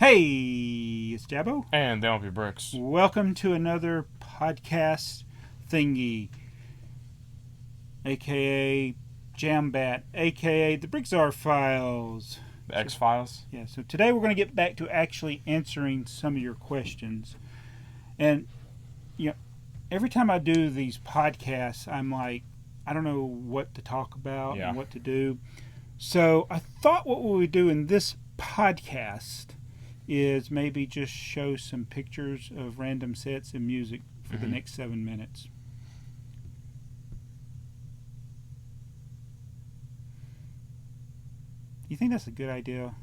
Hey, it's Jaabo. And TheyMightBeBricks. Welcome to another podcast thingy, aka JAMBAT, aka the BrickTsar files. The X-Files? Yeah, so today we're going to get back to actually answering some of your questions. And, you know, every time I do these podcasts, I'm like, I don't know what to talk about and what to do. So I thought what we would do in this podcast is maybe just show some pictures of random sets and music for the next 7 minutes. You think that's a good idea?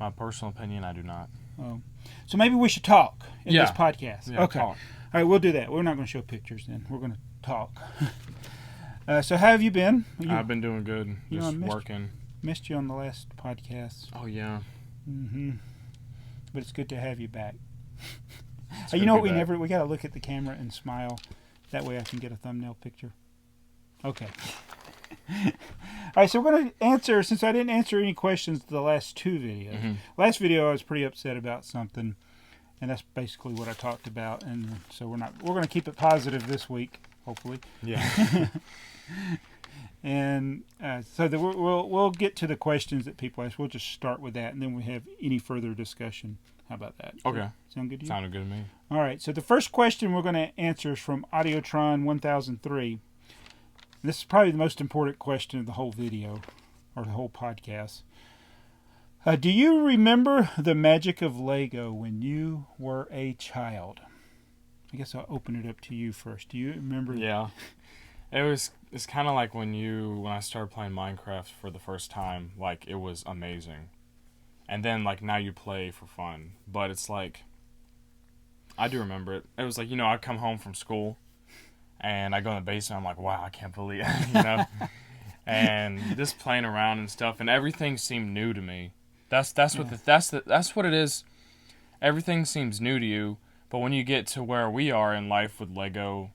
My personal opinion, I do not. Oh. So maybe we should talk in this podcast. Yeah, okay. talk. All right, we'll do that. We're not going to show pictures then. We're going to talk. So how have you been? I've been doing good. Just working. Missed you on the last podcast. Oh, yeah. Mm-hmm. But it's good to have you back. You know what? We got to look at the camera and smile. That way I can get a thumbnail picture. Okay. All right, so we're going to answer, since I didn't answer any questions to the last two videos. Last video I was pretty upset about something, and that's basically what I talked about. And so we're going to keep it positive this week, hopefully. Yeah. And so we'll get to the questions that people ask. We'll just start with that, and then we have any further discussion. How about that? Okay. Sound good to you? Sounded good to me. All right. So the first question we're going to answer is from Audiotron 1003. This is probably the most important question of the whole video, or the whole podcast. Do you remember the magic of Lego when you were a child? I guess I'll open it up to you first. Do you remember? Yeah. It's kind of like when I started playing Minecraft for the first time, like, it was amazing. And then, like, now you play for fun. But it's like, I do remember it. It was like, I'd come home from school, and I go in the basement, I'm like, wow, I can't believe it, and just playing around and stuff, and everything seemed new to me. That's what it is. Everything seems new to you, but when you get to where we are in life with Lego,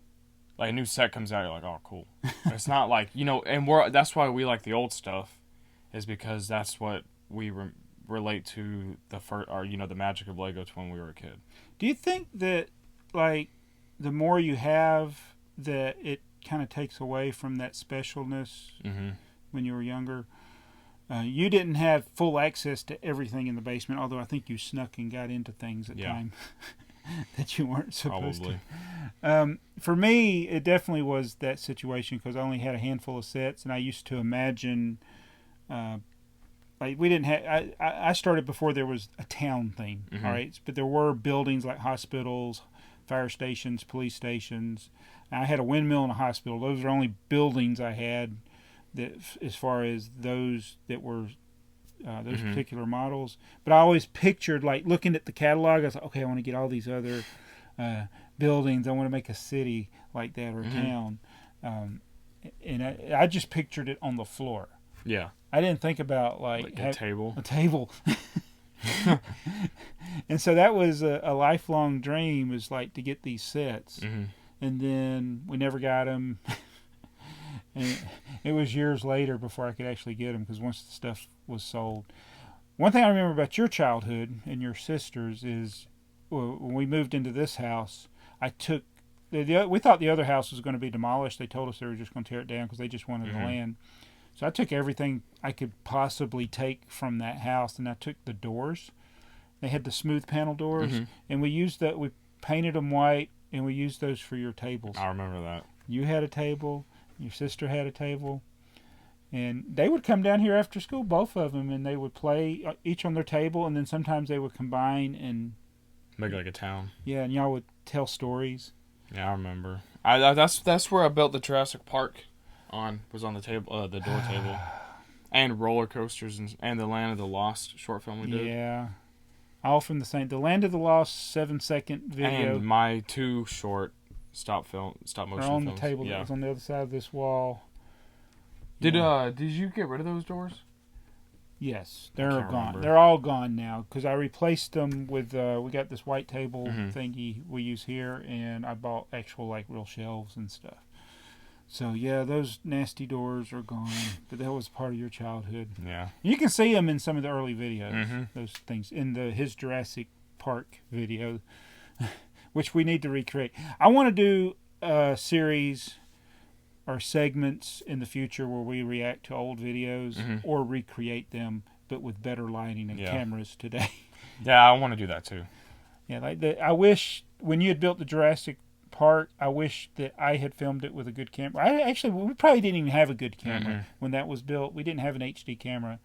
like a new set comes out, you're like, oh, cool. It's not like, and that's why we like the old stuff, is because that's what we relate to the magic of Lego to when we were a kid. Do you think that, like, the more you have, that it kind of takes away from that specialness when you were younger? You didn't have full access to everything in the basement, although I think you snuck and got into things at times that you weren't supposed to. For me, it definitely was that situation because I only had a handful of sets, and I used to imagine, like, we didn't have. I started before there was a town thing, all right, but there were buildings like hospitals, fire stations, police stations. I had a windmill and a hospital. Those are the only buildings I had that, as far as those that were those particular models. But I always pictured, like, looking at the catalog, I was like, okay, I want to get all these other buildings. I want to make a city like that or a town. And I just pictured it on the floor. Yeah. I didn't think about, like a table. A table. And so that was a lifelong dream, was like to get these sets. And then we never got them. And it was years later before I could actually get them, because once the stuff was sold. One thing I remember about your childhood and your sisters is when we moved into this house, we thought the other house was going to be demolished. They told us they were just going to tear it down because they just wanted the land. So I took everything I could possibly take from that house, and I took the doors. They had the smooth panel doors, and we painted them white, and we used those for your tables. I remember that. You had a table, your sister had a table, and they would come down here after school, both of them, and they would play each on their table, and then sometimes they would combine and make like a town. Yeah, and y'all would tell stories. Yeah, I remember. That's where I built the Jurassic Park. Was on the table, the door table, and roller coasters and the Land of the Lost short film we did. Yeah, all from the same. The Land of the Lost 7-second video. And my 2 short stop motion films. On the table that was on the other side of this wall. Did you get rid of those doors? Yes, they're gone. Remember. They're all gone now because I replaced them with. We got this white table thingy we use here, and I bought actual, like, real shelves and stuff. So yeah, those nasty doors are gone, but that was part of your childhood. Yeah. You can see them in some of the early videos. Mm-hmm. Those things in his Jurassic Park video, which we need to recreate. I want to do a series or segments in the future where we react to old videos or recreate them, but with better lighting and cameras today. Yeah, I want to do that too. Yeah, I wish when you had built the Jurassic Park, I wish that I had filmed it with a good camera. We probably didn't even have a good camera when that was built. We didn't have an HD camera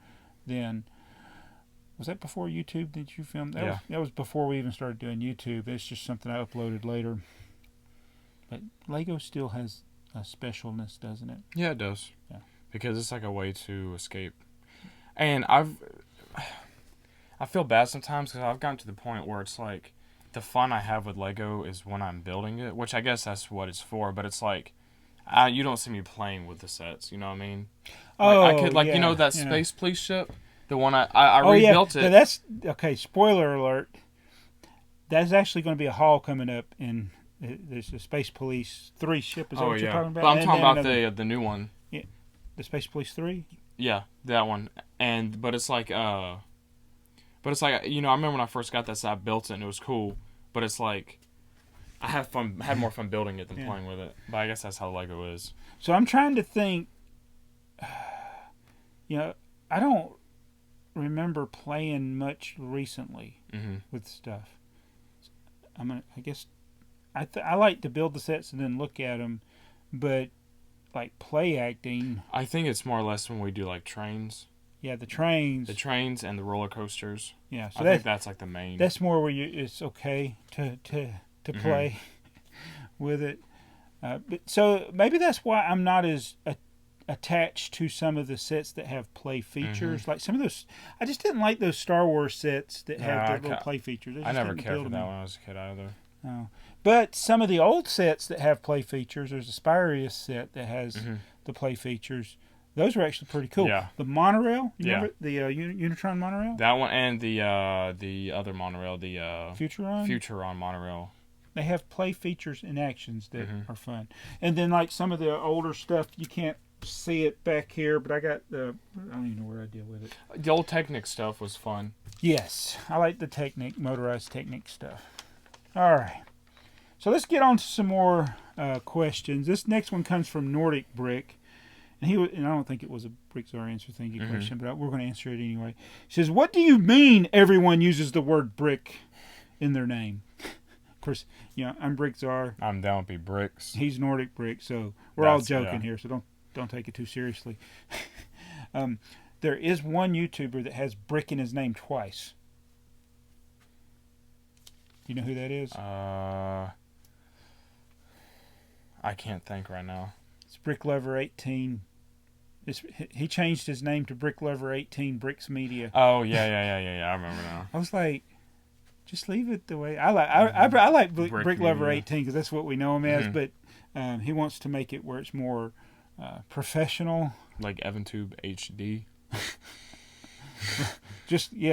then. Was that before YouTube? Did you film that? That was before we even started doing YouTube. It's just something I uploaded later. But Lego still has a specialness, doesn't it? Yeah, it does. Yeah, because it's like a way to escape. And I feel bad sometimes because I've gotten to the point where it's like the fun I have with Lego is when I'm building it, which I guess that's what it's for. But it's like you don't see me playing with the sets. You know what I mean? Like, I could you know that Space Police ship. The one I rebuilt it. That's okay. Spoiler alert. That's actually going to be a haul coming up in. There's the Space Police 3 ship. Is that what you're talking about? But I'm talking about the new one. Yeah, the Space Police 3. Yeah, that one. But it's like I remember when I first got that set, I built it and it was cool. But it's like I had more fun building it than playing with it. But I guess that's how Lego is. So I'm trying to think. I don't remember playing much recently with stuff. I guess I like to build the sets and then look at them, but like play acting. I think it's more or less when we do like trains. Yeah, the trains. The trains and the roller coasters. Yeah, so I think that's like the main. That's more where it's okay to play with it. So maybe that's why I'm not as attached to some of the sets that have play features. Like some of those, I just didn't like those Star Wars sets that have the little play features. I never cared for that when I was a kid either. Oh. But some of the old sets that have play features, there's a Spirius set that has the play features. Those are actually pretty cool. Yeah. The monorail, remember the Unitron monorail? That one and the other monorail, the Futuron monorail. They have play features and actions that are fun. And then like some of the older stuff, you can't see it back here, but I don't even know where I deal with it. The old Technic stuff was fun. Yes, I like the motorized Technic stuff. All right. So let's get on to some more questions. This next one comes from Nordicbrick. And I don't think it was a BrickTsar Answer Thingy question, but we're going to answer it anyway. He says, what do you mean everyone uses the word brick in their name? Of course, I'm BrickTsar. I'm TheyMightBeBricks. He's Nordicbrick, so we're all joking here, so don't take it too seriously. There is one YouTuber that has brick in his name twice. Do you know who that is? I can't think right now. It's BrickLover18. He changed his name to BrickLover18 Bricks Media. Oh yeah. I remember now. I was like, just leave it the way I like. I like BrickLover18 because that's what we know him as. But he wants to make it where it's more professional, like EvanTube HD.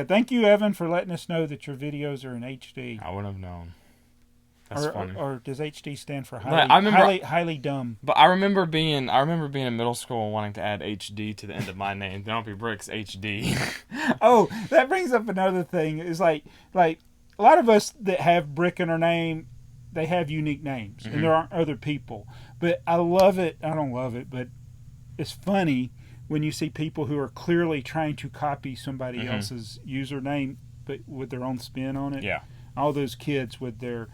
Thank you, Evan, for letting us know that your videos are in HD. I wouldn't have known. That's funny. Or does HD stand for highly dumb? But I remember being in middle school and wanting to add HD to the end of my name. TheyMightBeBricks HD. Oh, that brings up another thing. Is like a lot of us that have brick in our name, they have unique names, and there aren't other people. But I love it. I don't love it, but it's funny when you see people who are clearly trying to copy somebody else's username, but with their own spin on it. Yeah. All those kids with their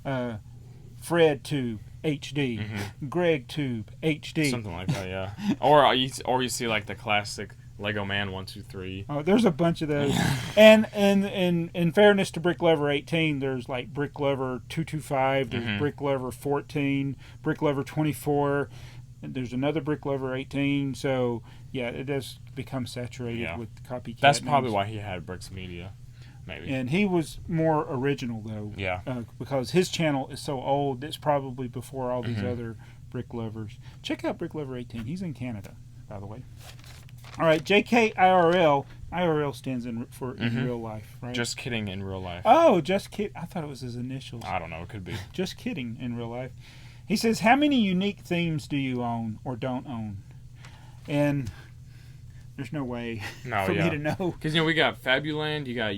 FredTube HD, GregTube HD, something like that, yeah. or you see like the classic Lego Man 123. Oh, there's a bunch of those. And in fairness to BrickLover18, there's like BrickLover225, there's BrickLover14, BrickLover24, and there's another BrickLover18. So yeah, it does become saturated with copycat. That's probably why he had Bricks Media. Maybe. And he was more original, though. Yeah. Because his channel is so old, it's probably before all these other Brick Lovers. Check out BrickLover18. He's in Canada, by the way. All right, jkirl. IRL stands for in real life, right? Just kidding in real life. Oh, just kidding. I thought it was his initials. I don't know. It could be. Just kidding in real life. He says, how many unique themes do you own or don't own? And there's no way for me to know. Because, we got Fabuland, you got,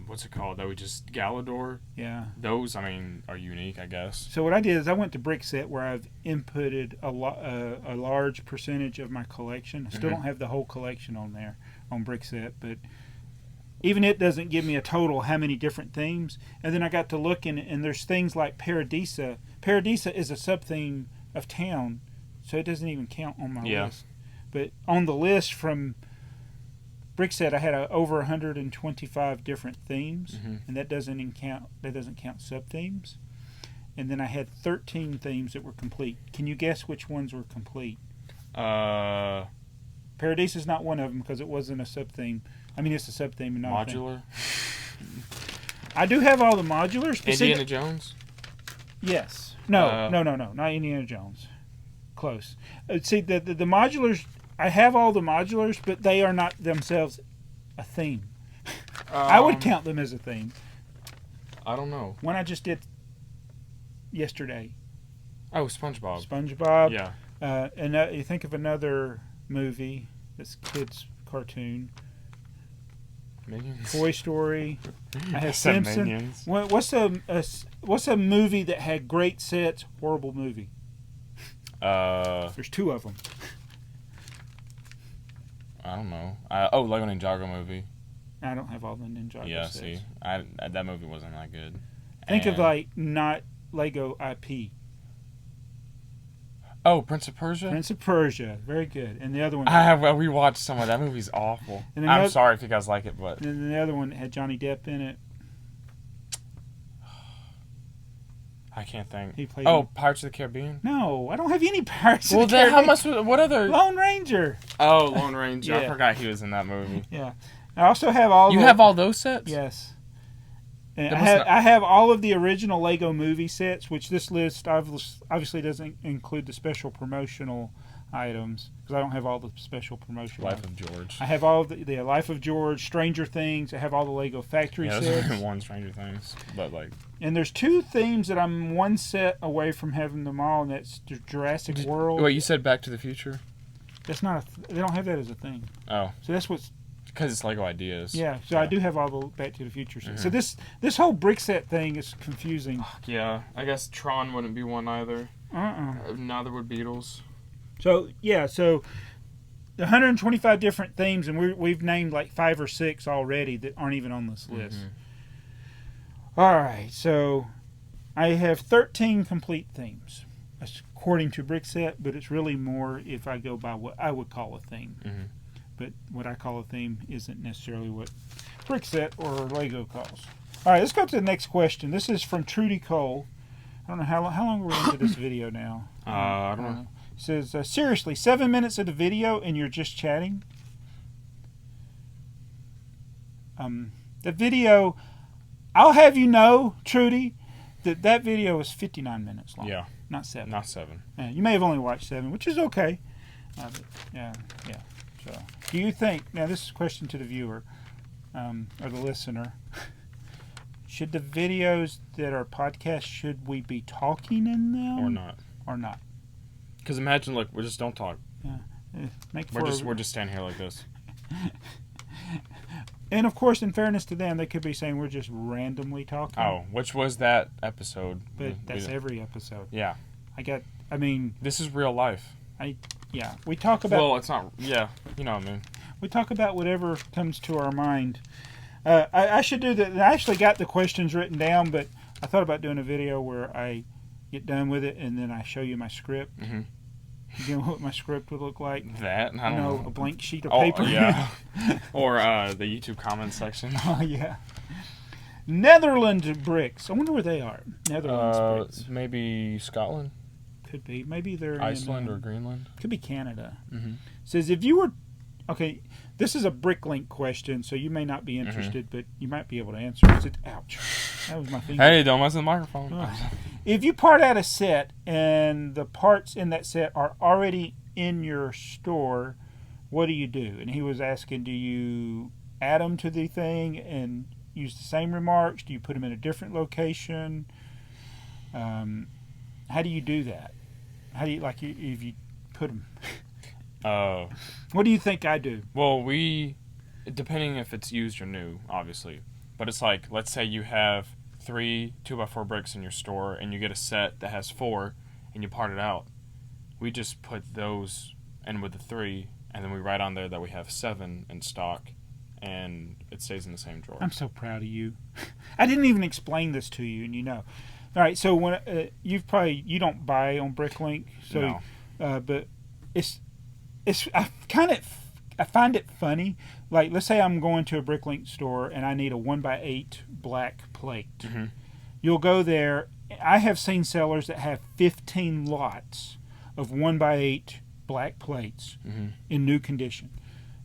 what's it called? That we just, Galador. Yeah. Those, are unique, I guess. So what I did is I went to BrickTsar where I've inputted a large percentage of my collection. I still don't have the whole collection on there on BrickTsar, but even it doesn't give me a total how many different themes. And then I got to look and there's things like Paradisa. Paradisa is a sub-theme of town, so it doesn't even count on my list. But on the list from BrickTsar, I had over 125 different themes, and that doesn't count sub-themes. And then I had 13 themes that were complete. Can you guess which ones were complete? Paradisa is not one of them because it wasn't a sub-theme. It's a sub-theme and not modular. I do have all the modulars. Indiana Jones? Yes. No, not Indiana Jones. Close. See, the modulars, I have all the modulars, but they are not themselves a theme. I would count them as a theme. I don't know. One I just did yesterday. Oh, SpongeBob. SpongeBob. Yeah. And you think of another movie that's kids' cartoon. Minions. Toy Story. I have Simpsons. What's a movie that had great sets, horrible movie? There's two of them. I don't know. Lego Ninjago movie. I don't have all the Ninjago sets. See, that movie wasn't that good. Think of not Lego IP. Oh, Prince of Persia? Prince of Persia. Very good. And the other one... I have rewatched some of that. Movie's awful. I'm sorry if you guys like it, but... And the other one had Johnny Depp in it. I can't think. He played Pirates of the Caribbean? No, I don't have any Pirates of the Caribbean. Well, then what other... Lone Ranger. Oh, Lone Ranger. Yeah. I forgot he was in that movie. Yeah. I also have all... You have all those sets? Yes. And I have all of the original Lego movie sets, which this list obviously doesn't include the special promotional items, because I don't have all the special promotional Life of George. I have all the Life of George, Stranger Things. I have all the Lego factory sets. There's one Stranger Things, but And there's two themes that I'm one set away from having them all, and that's Jurassic World. Wait, you said Back to the Future? That's not they don't have that as a thing. Oh. So that's what's... Because it's Lego Ideas. Yeah, so I do have all the Back to the Future sets. So this whole brick set thing is confusing. Yeah, I guess Tron wouldn't be one either. Neither would Beatles. So, the 125 different themes, and we've named like 5 or 6 already that aren't even on this list. All right, so I have 13 complete themes, according to BrickTsar, but it's really more if I go by what I would call a theme. But what I call a theme isn't necessarily what BrickTsar or Lego calls. All right, let's go to the next question. This is from Trudy Cole. I don't know how long we're into this video now. I don't know. It says, seriously, 7 minutes of the video and you're just chatting? The video, I'll have you know, Trudy, that video is 59 minutes long. Yeah. Not 7. Not 7. You may have only watched 7, which is okay. But yeah. So, do you think, now this is a question to the viewer, or the listener, should the videos that are podcasts, should we be talking in them? Or not? Because imagine, look, we just don't talk. Yeah. We're just standing here like this. And of course, in fairness to them, they could be saying we're just randomly talking. Oh, which was that episode? But that's every episode. Yeah. This is real life. We talk about... Well, it's not... Yeah, you know what I mean. We talk about whatever comes to our mind. I should do that. I actually got the questions written down, but I thought about doing a video where I get done with it and then I show you my script. You know what my script would look like? That? I don't know. A blank sheet of paper. Yeah. Or the YouTube comment section. Oh, yeah. Netherlandsbricks. I wonder where they are. Netherlandsbricks. Maybe Scotland? Could be. Maybe they're Iceland or Greenland? Could be Canada. Says, if you were... Okay, this is a Bricklink question, so you may not be interested, but you might be able to answer it. Ouch. That was my finger. Hey, don't mess with the microphone. If you part out a set and the parts in that set are already in your store, what do you do? And he was asking, do you add them to the thing and use the same remarks? Do you put them in a different location? How do you do that? How do you if you put them? Uh, What do you think I do? well, depending if it's used or new, obviously. But it's like, let's say you have 3 2x4 bricks in your store, and you get a set that has 4, and you part it out. We just put those in with the 3, and then we write on there that we have 7 in stock, and it stays in the same drawer. I'm so proud of you. I didn't even explain this to you, and you know. All right, so when you don't buy on Bricklink, so No. but it's I find it funny. Like, let's say I'm going to a Bricklink store and I need a 1x8 black plate. Mm-hmm. You'll go there. I have seen sellers that have 15 lots of 1x8 black plates in new condition.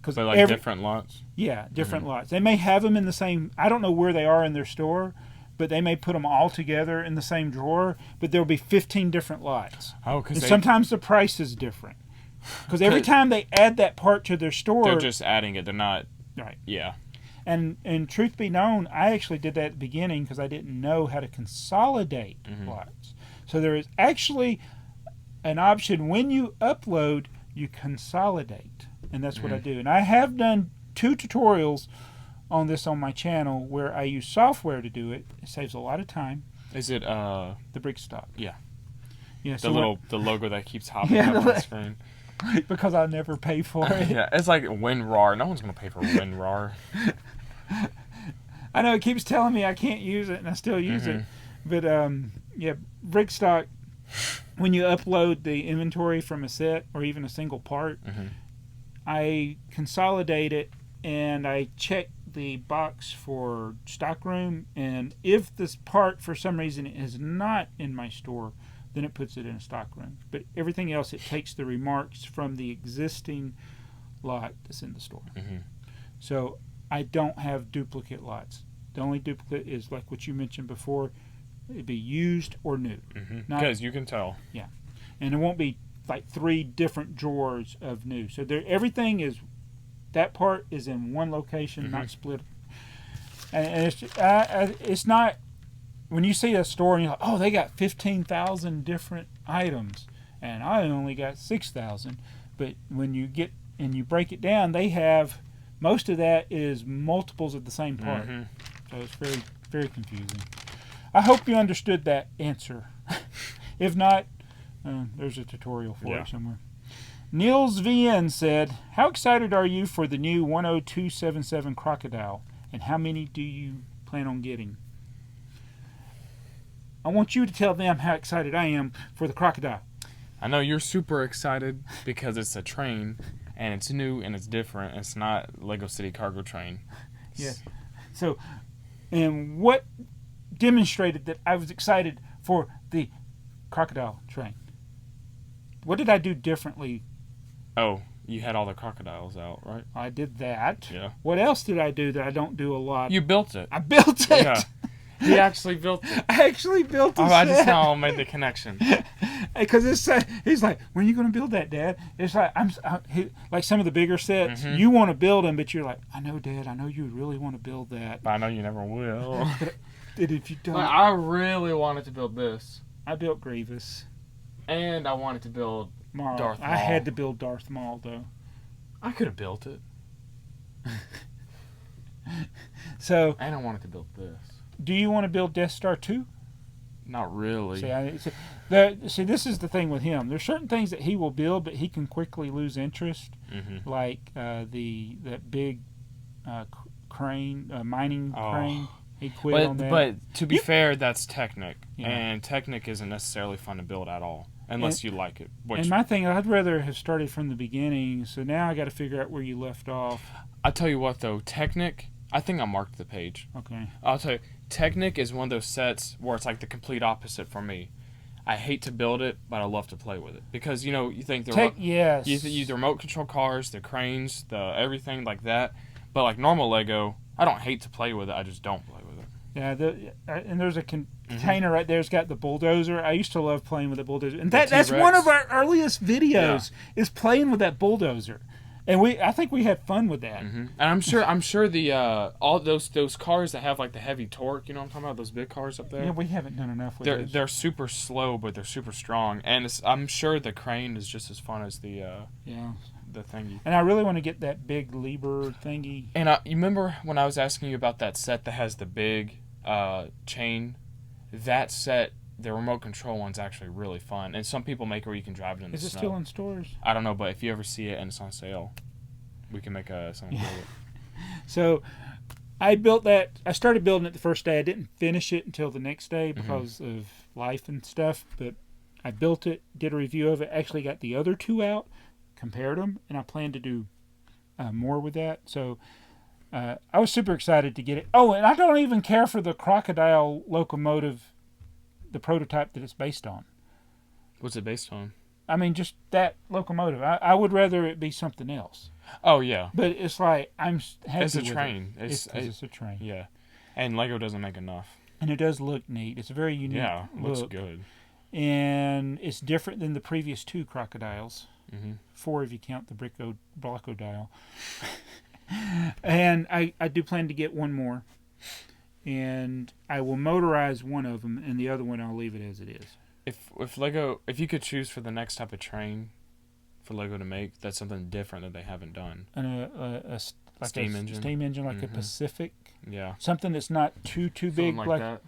But like different lots? Yeah, different lots. They may have them in the same, I don't know where they are in their store, but they may put them all together in the same drawer, but there'll be 15 different lots. Oh, because sometimes the price is different. Because every time they add that part to their store, they're just adding it. They're not. Right. Yeah. And truth be known, I actually did that at the beginning because I didn't know how to consolidate lots. So there is actually an option when you upload, you consolidate. And that's what I do. And I have done 2 tutorials on this on my channel where I use software to do it. It saves a lot of time. Is it the BrickTsar? Yeah. Yeah. The logo that keeps hopping up on the screen. Because I'll never pay for it. Yeah, it's like WinRAR. No one's gonna pay for WinRAR. I know it keeps telling me I can't use it, and I still use it. But yeah, BrickTsar. When you upload the inventory from a set or even a single part, I consolidate it and I check the box for stockroom. And if this part for some reason is not in my store, then it puts it in a stockroom. But everything else, it takes the remarks from the existing lot that's in the store. So I don't have duplicate lots. The only duplicate is like what you mentioned before. It'd be used or new. Because you can tell. Yeah. And it won't be like 3 different drawers of new. So everything is, that part is in one location, not split. And it's not, when you see a store and you're like, oh, they got 15,000 different items, and I only got 6,000. But when you get and you break it down, they have, most of that is multiples of the same part. So it's very, very confusing. I hope you understood that answer. If not, there's a tutorial for it somewhere. NilsvN said, how excited are you for the new 10277 Crocodile, and how many do you plan on getting? I want you to tell them how excited I am for the Crocodile. I know you're super excited because it's a train, and it's new and it's different. It's not Lego City Cargo Train. Yeah. So, and what demonstrated that I was excited for the Crocodile train? What did I do differently? Oh, you had all the crocodiles out, right? I did that. Yeah. What else did I do that I don't do a lot? You built it. I built it. Yeah. He actually built it. I actually built it. I just now made the connection. Because he's like, when are you going to build that, Dad? It's like like some of the bigger sets. You want to build them, but you're like, I know, Dad. I know you really want to build that. But I know you never will. But if you don't, I really wanted to build this. I built Grievous. And I wanted to build Darth Maul. I had to build Darth Maul though. I could have built it. So. And I wanted to build this. Do you want to build Death Star 2? Not really. See, this is the thing with him. There's certain things that he will build, but he can quickly lose interest. Like that big crane, mining crane. He quit on that. But to be fair, that's Technic. Yeah. And Technic isn't necessarily fun to build at all. Unless you like it. And my thing, I'd rather have started from the beginning. So now I got to figure out where you left off. I'll tell you what, though. Technic, I think I marked the page. Okay. I'll tell you. Technic is one of those sets where it's like the complete opposite for me. I hate to build it, but I love to play with it. Because, you think yes. You use the remote control cars, the cranes, the everything like that. But like normal Lego, I don't hate to play with it. I just don't play with it. Yeah, and there's a container right there. It's got the bulldozer. I used to love playing with the bulldozer. And that's one of our earliest videos is playing with that bulldozer. I think we had fun with that. And I'm sure the all those cars that have like the heavy torque, you know what I'm talking about, those big cars up there. Yeah, we haven't done enough with those. They're super slow, but they're super strong, and I'm sure the crane is just as fun as the thingy. And I really want to get that big Lieber thingy. And you remember when I was asking you about that set that has the big chain? That set, the remote control one's actually really fun, and some people make it where you can drive it in the snow. Is it still in stores? I don't know, but if you ever see it and it's on sale, we can make something with it. So I built that. I started building it the first day. I didn't finish it until the next day because of life and stuff. But I built it, did a review of it, actually got the other two out, compared them, and I plan to do more with that. So I was super excited to get it. Oh, and I don't even care for the Crocodile locomotive, the prototype that it's based on. What's it based on? I mean, just that locomotive. I would rather it be something else. Oh, yeah. But it's like, I'm happy It's a with train. It's a train. Yeah. And Lego doesn't make enough. And it does look neat. It's a very unique look. Yeah, looks look. good. And it's different than the previous two Crocodiles. 4 if you count the Bricklink. And I do plan to get one more. And I will motorize one of them, and the other one I'll leave it as it is. If you could choose for the next type of train for Lego to make, that's something different that they haven't done. And like steam engine. Steam engine, like a Pacific. Yeah. Something that's not too big. Like that.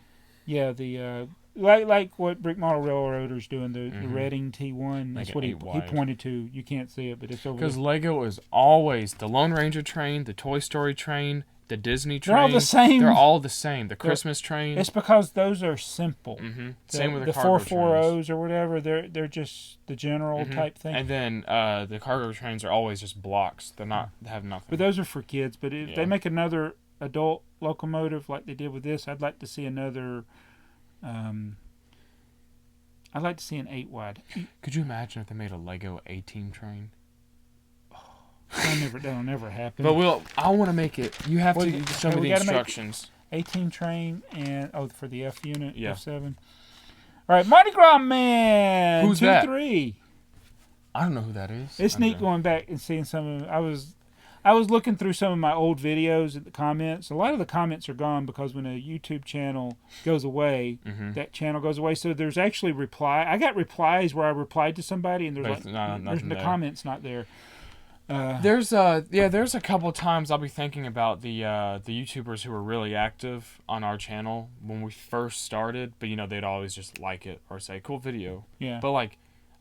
Yeah, the like what Brick Model Railroader's doing, the Reading T1. That's what he pointed to. You can't see it, but it's over there. Because Lego is always the Lone Ranger train, the Toy Story train, the Disney train. They're all the same. They're all the same. The Christmas train. It's because those are simple. Same with the cargo 440s or whatever. They're just the general type thing. And then the cargo trains are always just blocks. They have nothing. But those are for kids. But if they make another adult locomotive like they did with this, I'd like to see another. I'd like to see an 8-wide. Could you imagine if they made a Lego A-Team train? That'll never happen. But I want to make it. You have to show me the instructions. A-Team train and for the F unit, F7. All right, Mardi Gras Man. Who's that? 2-3. I don't know who that is. It's neat going back and seeing some of. I was looking through some of my old videos at the comments. A lot of the comments are gone because when a YouTube channel goes away, that channel goes away. So there's actually I got replies where I replied to somebody, and there's the comments not there. There's a couple of times I'll be thinking about the YouTubers who were really active on our channel when we first started, but they'd always just like it or say cool video. Yeah. But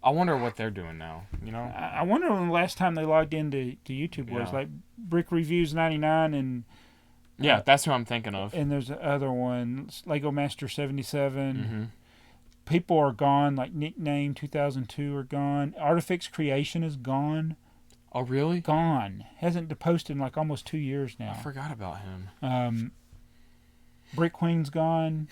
I wonder what they're doing now. I wonder when the last time they logged into YouTube was. Like Brick Reviews 99 and. Yeah, that's who I'm thinking of. And there's the other one, Lego Master 77. People are gone. Like Nickname 2002 are gone. Artifix Creation is gone. Oh, really? Gone. Hasn't posted in almost 2 years now. I forgot about him. Brick Queen's gone.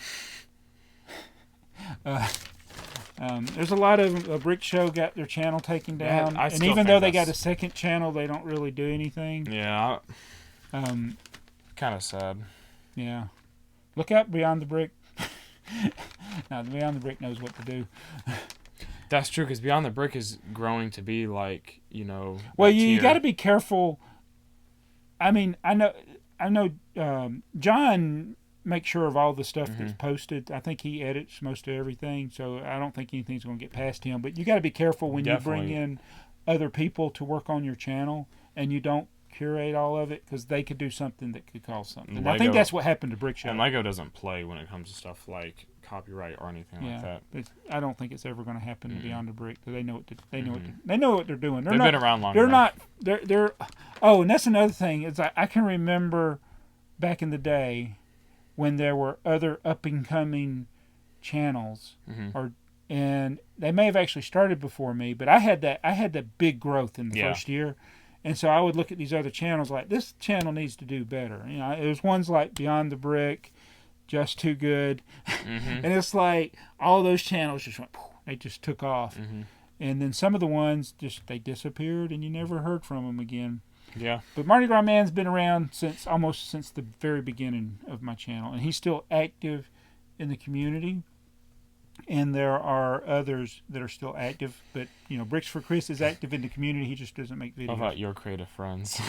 There's a lot of Brick Show got their channel taken down. And even though they got a second channel, they don't really do anything. Yeah. Kind of sad. Yeah. Look out Beyond the Brick. Now, Beyond the Brick knows what to do. That's true, because Beyond the Brick is growing to be Well, you got to be careful. I mean, I know. John makes sure of all the stuff that's posted. I think he edits most of everything, so I don't think anything's going to get past him. But you got to be careful when you bring in other people to work on your channel, and you don't curate all of it, because they could do something that could cause something. And I think that's what happened to Brick Show. And Lego doesn't play when it comes to stuff like copyright or anything like that. I don't think it's ever going to happen Beyond the Brick. They know what they're doing. They've been around long enough. And that's another thing. Is I can remember back in the day when there were other up and coming channels, and they may have actually started before me, but I had that big growth in the first year. And so I would look at these other channels like, this channel needs to do better. It was ones like Beyond the Brick, Just Too Good. And it's like all those channels just went, they just took off. And then some of the ones they disappeared and you never heard from them again. Yeah. But Mardi Gras Man's been around almost since the very beginning of my channel. And he's still active in the community. And there are others that are still active, but Bricks for Chris is active in the community. He just doesn't make videos. How about Your Creative Friends?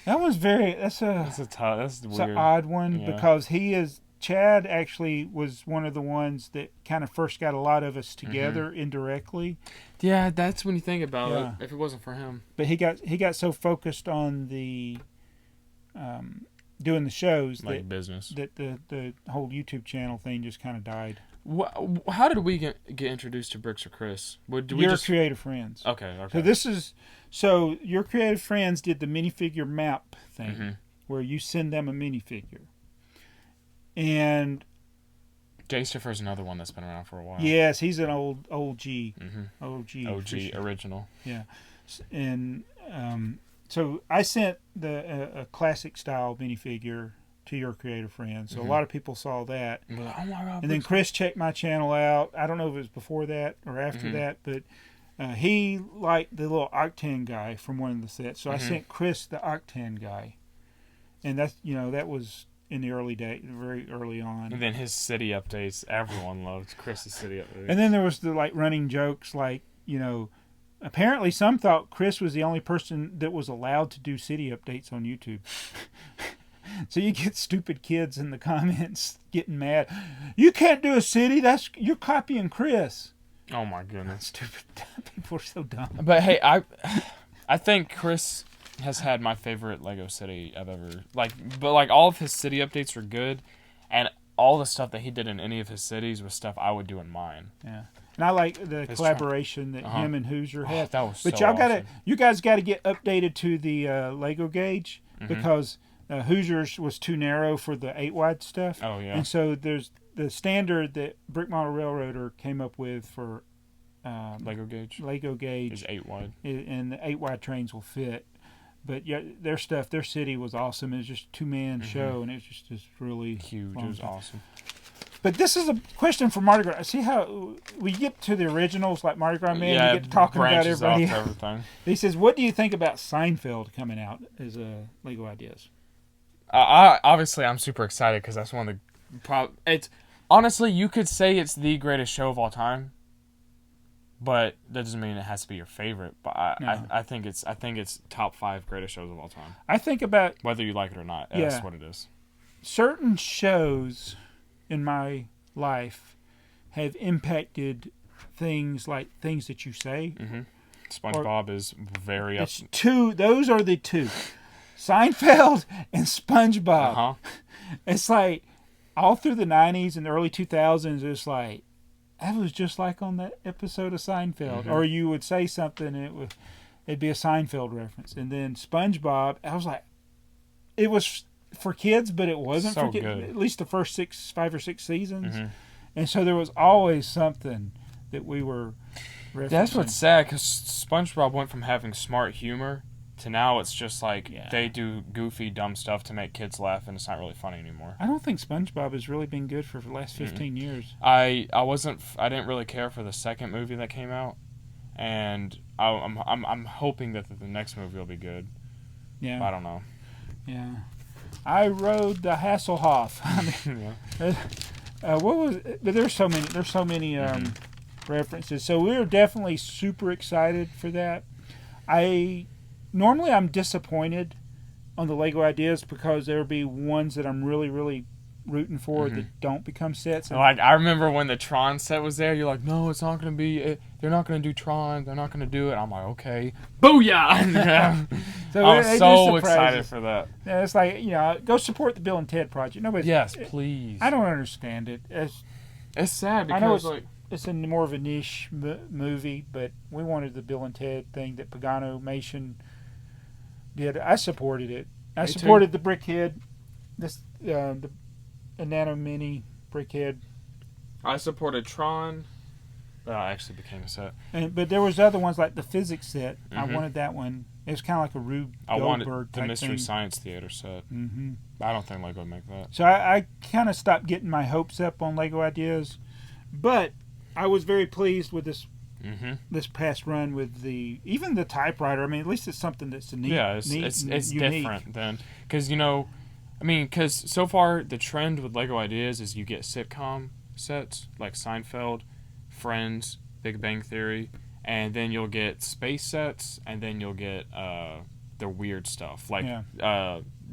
That was that's weird. an odd one Yeah. because Chad actually was one of the ones that kind of first got a lot of us together indirectly. Yeah, that's when you think about Yeah. it. If it wasn't for him, But he got so focused on the doing the shows like business, that the whole YouTube channel thing just kind of died. How did we get introduced to Bricks or Chris? Your Creative Friends. Okay. So Your Creative Friends did the minifigure map thing, where you send them a minifigure, and Jay Stiffer's another one that's been around for a while. yes, he's an OG, OG original. Yeah, and so I sent a classic style minifigure to Your Creative Friends. So a lot of people saw that. Oh my God! And then Chris checked my channel out. I don't know if it was before that or after that, but he liked the little Octane guy from one of the sets. So I sent Chris the Octane guy. And that's, that was in the early day, very early on. And then his city updates, everyone loved Chris's city updates. And then there was the running jokes apparently some thought Chris was the only person that was allowed to do city updates on YouTube. So you get stupid kids in the comments getting mad. You can't do a city. You're copying Chris. Oh my goodness. Stupid people are so dumb. But hey, I think Chris has had my favorite Lego city I've ever but all of his city updates are good, and all the stuff that he did in any of his cities was stuff I would do in mine. Yeah. And I like the collaboration that him and Hoosier had. That was but so awesome. You guys got to get updated to the Lego gauge because Hoosier's was too narrow for the 8-wide stuff. Oh yeah. And so there's the standard that Brick Model Railroader came up with for Lego gauge. Is 8-wide. And the 8-wide trains will fit. But yeah, their city was awesome. It was just a 2-man show, and it was just really huge. It was awesome. But this is a question for Mardi Gras. See how we get to the originals like Mardi Gras Man, yeah, you get to talking about everybody. Off to everything. He says, "What do you think about Seinfeld coming out as Lego Ideas?" Obviously, I'm super excited because that's one of the. It's honestly, you could say it's the greatest show of all time, but that doesn't mean it has to be your favorite. But I think it's top 5 greatest shows of all time. I think about whether you like it or not. That's what it is. Certain shows in my life have impacted things that you say. SpongeBob is very up. It's 2. Those are the 2. Seinfeld and SpongeBob. It's like all through the 90s and the early 2000s, it's like that was just like on that episode of Seinfeld. Or you would say something and it'd be a Seinfeld reference. And then SpongeBob, I was like, it was for kids, but it wasn't for kids. At least the first 5 or 6 seasons. And so there was always something that we were referencing. That's what's sad, because SpongeBob went from having smart humor to now it's just like they do goofy, dumb stuff to make kids laugh, and it's not really funny anymore. I don't think SpongeBob has really been good for the last 15 years. I didn't really care for the second movie that came out, and I'm hoping that the next movie will be good. Yeah. I don't know. Yeah. I rode the Hasselhoff. What was? But there's so many references. So we were definitely super excited for that. Normally I'm disappointed on the Lego Ideas because there'll be ones that I'm really, really rooting for that don't become sets. Like, I remember when the Tron set was there, you're like, no, it's not going to be, they're not going to do Tron, they're not going to do it. I'm like, okay. Booyah! So I'm so excited for that. Yeah, it's like, go support the Bill and Ted project. Yes, please. I don't understand it. It's sad because I know it's more of a niche movie, but we wanted the Bill and Ted thing that Pagano Mation did. I supported it. I supported the Brickhead, the Nano Mini Brickhead. I supported Tron. That actually became a set. But there was other ones like the physics set. I wanted that one. It was kind of like a Rube Goldberg I wanted the Mystery thing. Science Theater set. I don't think Lego would make that. So I kind of stopped getting my hopes up on Lego Ideas, but I was very pleased with this past run with even the typewriter. I mean, at least it's something that's neat. Yeah, it's different than because because so far the trend with Lego Ideas is you get sitcom sets, like Seinfeld, Friends, Big Bang Theory, and then you'll get space sets, and then you'll get the weird stuff, like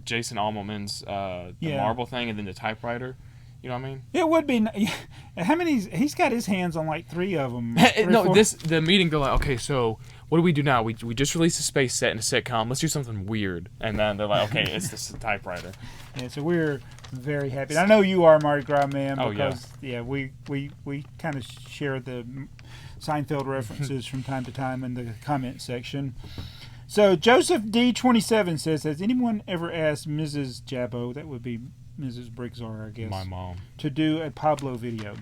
Jason Almelman's the marble thing, and then the typewriter. You know what I mean? It would be. How many? He's got his hands on like 3 of them. The meeting. They're like, okay, so what do we do now? We just released a space set and a sitcom. Let's do something weird. And then they're like, okay, it's this typewriter. Yeah, so we're very happy. And I know you are, Mardi Gras man, because we kind of share the Seinfeld references from time to time in the comment section. So Joseph D27 says, has anyone ever asked Mrs. Jaabo, that would be Mrs. BrickTsar, I guess, my mom, to do a PABLO video?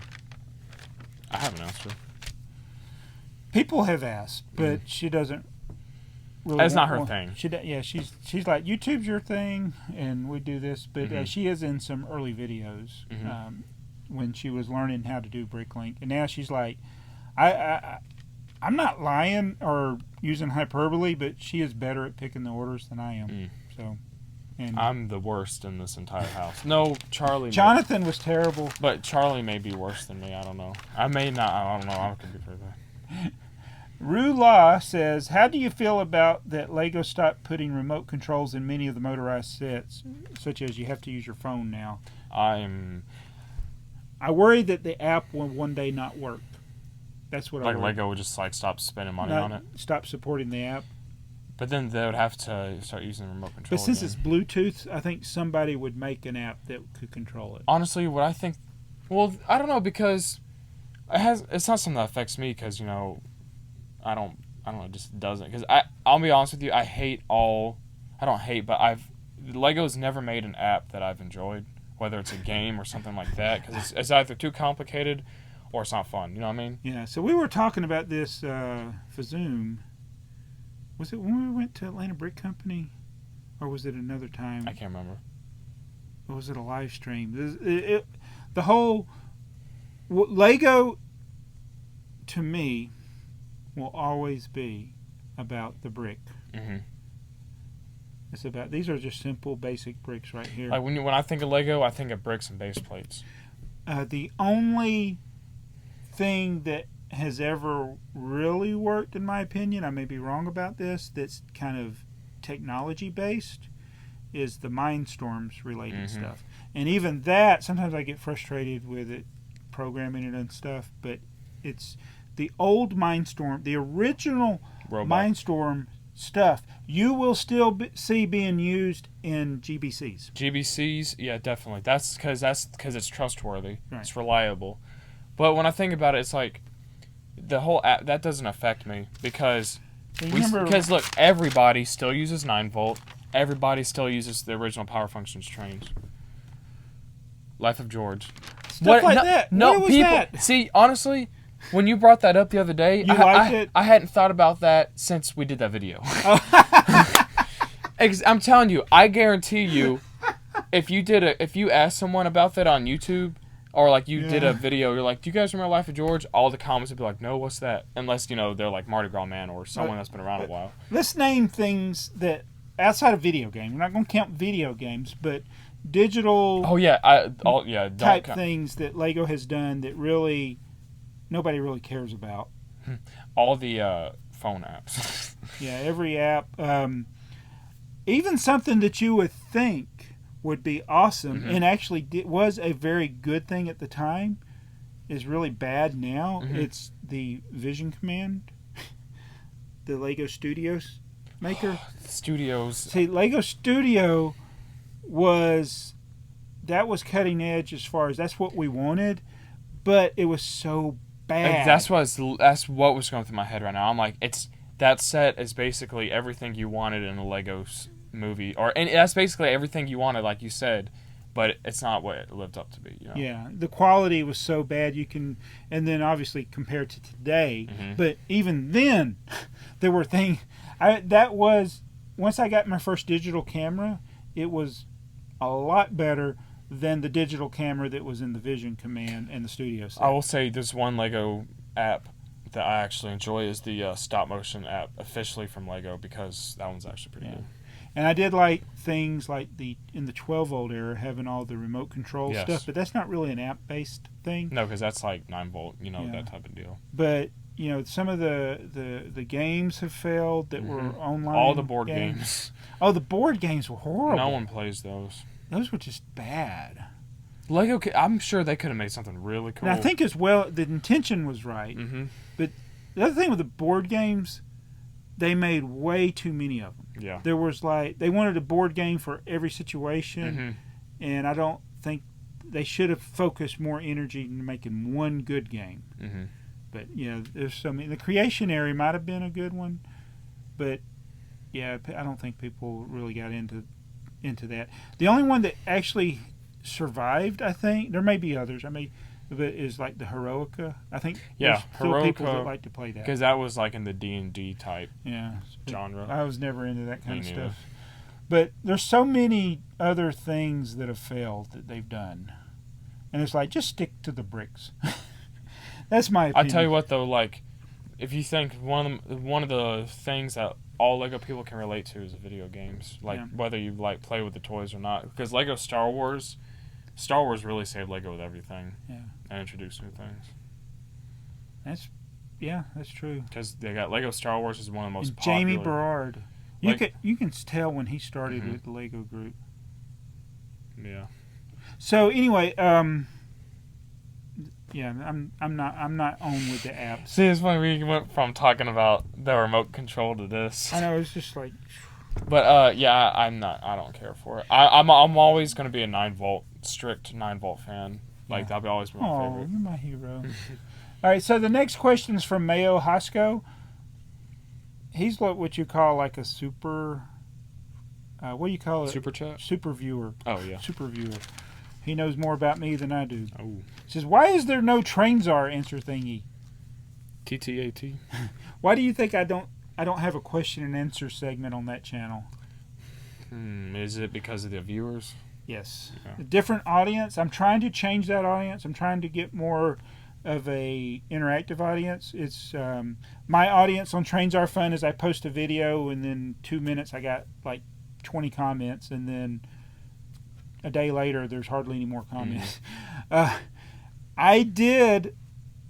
I haven't asked her. People have asked, but she doesn't really. That's not her thing. She's like, YouTube's your thing, and we do this. But she is in some early videos when she was learning how to do Bricklink, and now she's like, I'm not lying or using hyperbole, but she is better at picking the orders than I am. So. And I'm the worst in this entire house. No, Charlie. Jonathan was terrible. But Charlie may be worse than me. I don't know. I may not. I don't know. I could be pretty bad. Rula says, how do you feel about that Lego stopped putting remote controls in many of the motorized sets, such as you have to use your phone now? I worry that the app will one day not work. That's what I worry. Like Lego would just like stop spending money on it? Stop supporting the app. But then they would have to start using the remote control. But since it's Bluetooth, I think somebody would make an app that could control it. Honestly, what I think, well, I don't know, because it's not something that affects me, because, you know, I don't know, it just doesn't. Because I'll be honest with you, Lego's never made an app that I've enjoyed, whether it's a game or something like that, because it's either too complicated or it's not fun. You know what I mean? Yeah. So we were talking about this for Zoom. Was it when we went to Atlanta Brick Company, or was it another time? I can't remember. Or was it a live stream? The whole Lego, to me, will always be about the brick. It's about, these are just simple, basic bricks right here. Like when I think of Lego, I think of bricks and base plates. The only thing that has ever really worked, in my opinion, I may be wrong about this, that's kind of technology based, is the Mindstorms related stuff. And even that, sometimes I get frustrated with it, programming it and stuff, but it's the old Mindstorm, the original Mindstorm stuff, you will still see being used in GBCs. GBCs, yeah, definitely. That's because it's trustworthy. Right. It's reliable. But when I think about it, it's like, the whole app, that doesn't affect me, because look, everybody still uses 9-volt. Everybody still uses the original Power Functions trains. Life of George. Stuff like that. No, what people. That? See, honestly, when you brought that up the other day, I hadn't thought about that since we did that video. I'm telling you, I guarantee you, if you asked someone about that on YouTube, or like you did a video, you're like, do you guys remember Life of George? All the comments would be like, no, what's that? Unless, you know, they're like Mardi Gras Man or someone that's been around a while. Let's name things that, outside of video games, we're not going to count video games, but digital type things that Lego has done that really, nobody really cares about. All the phone apps. Yeah, every app. Even something that you would think would be awesome and actually was a very good thing at the time is really bad now. It's the Vision Command, the Lego Studios maker. Studios. See, Lego Studio was cutting edge as far as that's what we wanted, but it was so bad. That's what was going through my head right now. I'm like, that set is basically everything you wanted in a Lego movie, and that's basically everything you wanted, like you said, but it's not what it lived up to be. You know? Yeah, the quality was so bad and then obviously compared to today, but even then, there were things. Once I got my first digital camera, it was a lot better than the digital camera that was in the Vision Command and the Studio set. I will say there's one Lego app that I actually enjoy is the stop motion app, officially from Lego, because that one's actually pretty good. And I did like things like in the 12-volt era having all the remote control Yes. stuff, but that's not really an app-based thing. No, because that's like 9-volt, that type of deal. But some of the games have failed that were online. All the board games. Oh, the board games were horrible. No one plays those. Those were just bad. Lego, I'm sure they could have made something really cool. And I think as well, the intention was right. Mm-hmm. But the other thing with the board games, they made way too many of them. Yeah. There was they wanted a board game for every situation, Mm-hmm. and I don't think they should have focused more energy in making one good game. Mm-hmm. But there's so many. The creation area might have been a good one, but I don't think people really got into that. The only one that actually survived, I think, there may be others. But is like the Heroica. I think there's still people that like to play that because that was like in the D&D type genre. genre. I was never into that kind of stuff. But there's so many other things that have failed that they've done, and it's like just stick to the bricks. That's my opinion. I tell you what though, like if you think one of the things that all Lego people can relate to is video games, like whether you like play with the toys or not, because Lego Star Wars really saved Lego with everything. And introduced new things. That's true. Because they got Lego Star Wars is one of the most and popular. Jamie Berard. You can tell when he started with the Lego group. Yeah. So anyway, I'm not on with the apps. See, it's funny we went from talking about the remote control to this. I know, it's just like. But I'm not. I don't care for it. I'm always going to be a strict 9-volt fan. Like that'll be always my favorite. Oh, you're my hero. All right, so the next question is from Mayo Hosko. He's what you call like a super. What do you call it? Super chat. Super viewer. Oh yeah. Super viewer. He knows more about me than I do. Oh. He says, "Why is there no TrainTsar answer thingy?" TTAT. Why do you think I don't have a question and answer segment on that channel? Is it because of the viewers? Yes. Yeah. A different audience. I'm trying to change that audience. I'm trying to get more of a interactive audience. It's my audience on TrainTsar Fun is I post a video and then 2 minutes I got like 20 comments, and then a day later there's hardly any more comments. I did,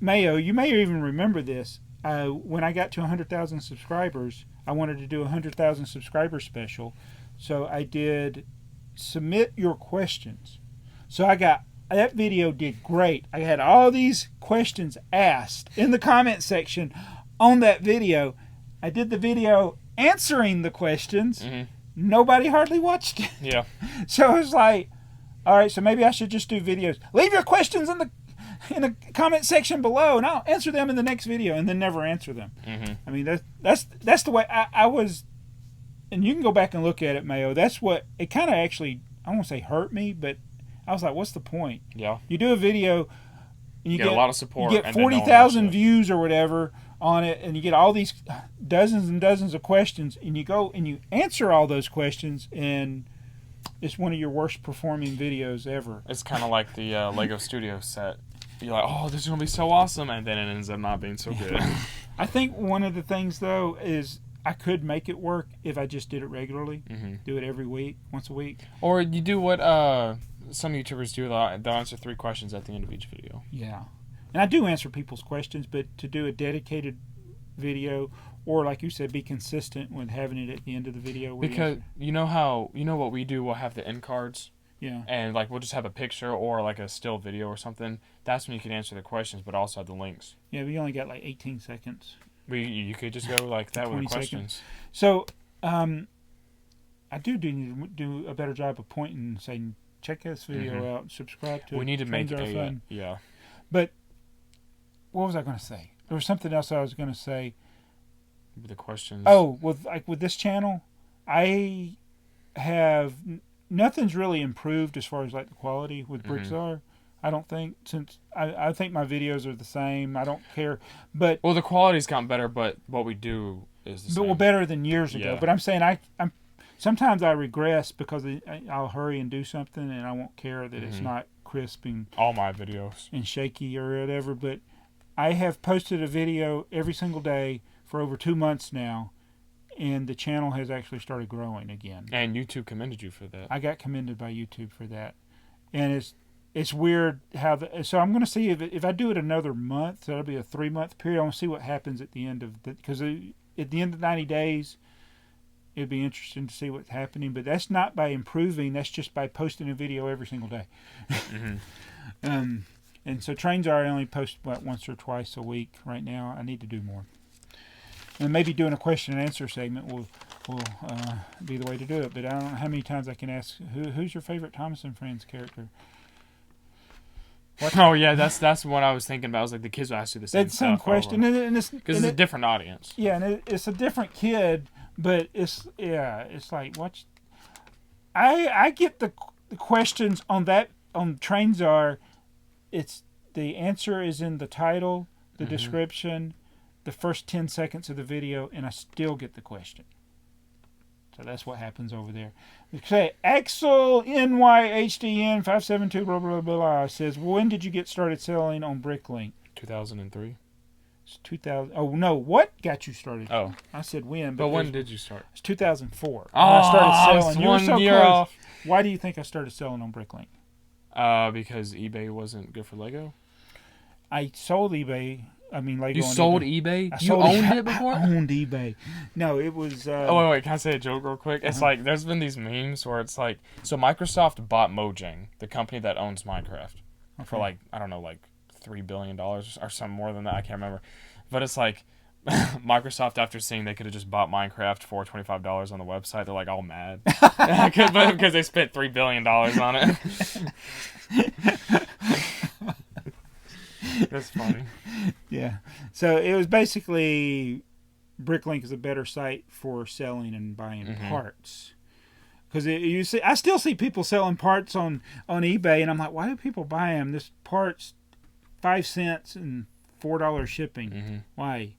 Mayo, you may even remember this. When I got to 100,000 subscribers, I wanted to do a 100,000 subscriber special. So I did submit your questions. So that video did great. I had all these questions asked in the comment section on that video. I did the video answering the questions. Mm-hmm. Nobody hardly watched it. Yeah. So I was like, all right, so maybe I should just do videos. Leave your questions in the comment section below, and I'll answer them in the next video, and then never answer them. Mm-hmm. I mean, that's the way I was. And you can go back and look at it, Mayo. That's what it kind of actually, I won't say hurt me, but I was like, what's the point? Yeah. You do a video, and you get a lot of support. You get 40,000 views or whatever on it, and you get all these dozens and dozens of questions, and you go and you answer all those questions, and it's one of your worst performing videos ever. It's kind of like the Lego Studio set. You're like, oh, this is going to be so awesome, and then it ends up not being so good. I think one of the things, though, is I could make it work if I just did it regularly. Mm-hmm. Do it every week, once a week. Or you do what some YouTubers do. They'll answer 3 questions at the end of each video. Yeah. And I do answer people's questions, but to do a dedicated video, or like you said, be consistent with having it at the end of the video. Because you know what we do, we'll have the end cards. Yeah. And like we'll just have a picture or like a still video or something. That's when you can answer the questions, but also have the links. Yeah, we only got like 18 seconds. You could just go like that with the questions. Seconds. So, I do need to do a better job of pointing and saying, check this video out, subscribe to it. We need to make it fun. Yeah. But what was I going to say? There was something else I was going to say. The questions. Oh, with this channel, I have nothing's really improved as far as like the quality with BrickTsar. I don't think, since I think my videos are the same. I don't care, but the quality's gotten better, but what we do is the same. Well, better than years ago. Yeah. But I'm saying I'm sometimes I regress because I'll hurry and do something, and I won't care that it's not crisp and all my videos and shaky or whatever. But I have posted a video every single day for over 2 months now, and the channel has actually started growing again. And YouTube commended you for that. I got commended by YouTube for that, and it's weird how so I'm going to see if I do it another month. So that'll be a 3-month period. I want to see what happens at the end of because at the end of 90 days, it'd be interesting to see what's happening. But that's not by improving. That's just by posting a video every single day. Mm-hmm. And so TrainTsar, I only post once or twice a week right now. I need to do more. And maybe doing a question and answer segment will be the way to do it. But I don't know how many times I can ask who's your favorite Thomas and Friends character. What? Oh yeah, that's what I was thinking about. I was like, the kids will ask you the same question, because it's a different audience. Yeah, and it's a different kid, but it's like what I get the questions on TrainTsar. It's the answer is in the title, the description, the first 10 seconds of the video, and I still get the question. So that's what happens over there. Okay, Axel NYHDN 572 blah blah blah says, when did you get started selling on Bricklink? 2003. It's 2000. Oh no, what got you started? Oh, I said when, but when did you start? It's 2004. Oh, I started selling. You were so close. Off. Why do you think I started selling on Bricklink? Because eBay wasn't good for Lego. I sold eBay. I mean, Lego. You sold eBay? You owned it before? I owned eBay. No, it was. Oh wait, can I say a joke real quick? It's like there's been these memes where it's like, so Microsoft bought Mojang, the company that owns Minecraft, for like I don't know, like $3 billion or something more than that. I can't remember, but it's like Microsoft, after seeing they could have just bought Minecraft for $25 on the website, they're like all mad because they spent $3 billion on it. That's funny. Yeah. So it was basically Bricklink is a better site for selling and buying parts. Because you see, I still see people selling parts on eBay, and I'm like, why do people buy them? This part's 5 cents and $4 shipping. Why?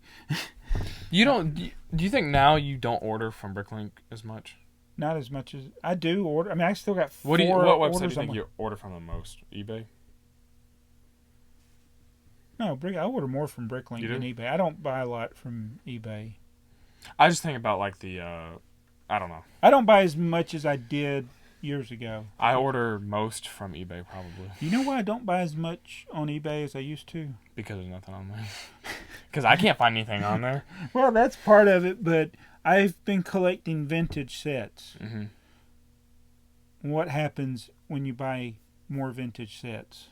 You don't? Do you think now you don't order from Bricklink as much? Not as much as I do order. I mean, I still got what website do you think you order from the most? eBay? No, I order more from Bricklink than eBay. I don't buy a lot from eBay. I just think about like the, I don't know. I don't buy as much as I did years ago. I order most from eBay probably. You know why I don't buy as much on eBay as I used to? Because there's nothing on there. Because I can't find anything on there. Well, that's part of it, but I've been collecting vintage sets. What happens when you buy more vintage sets?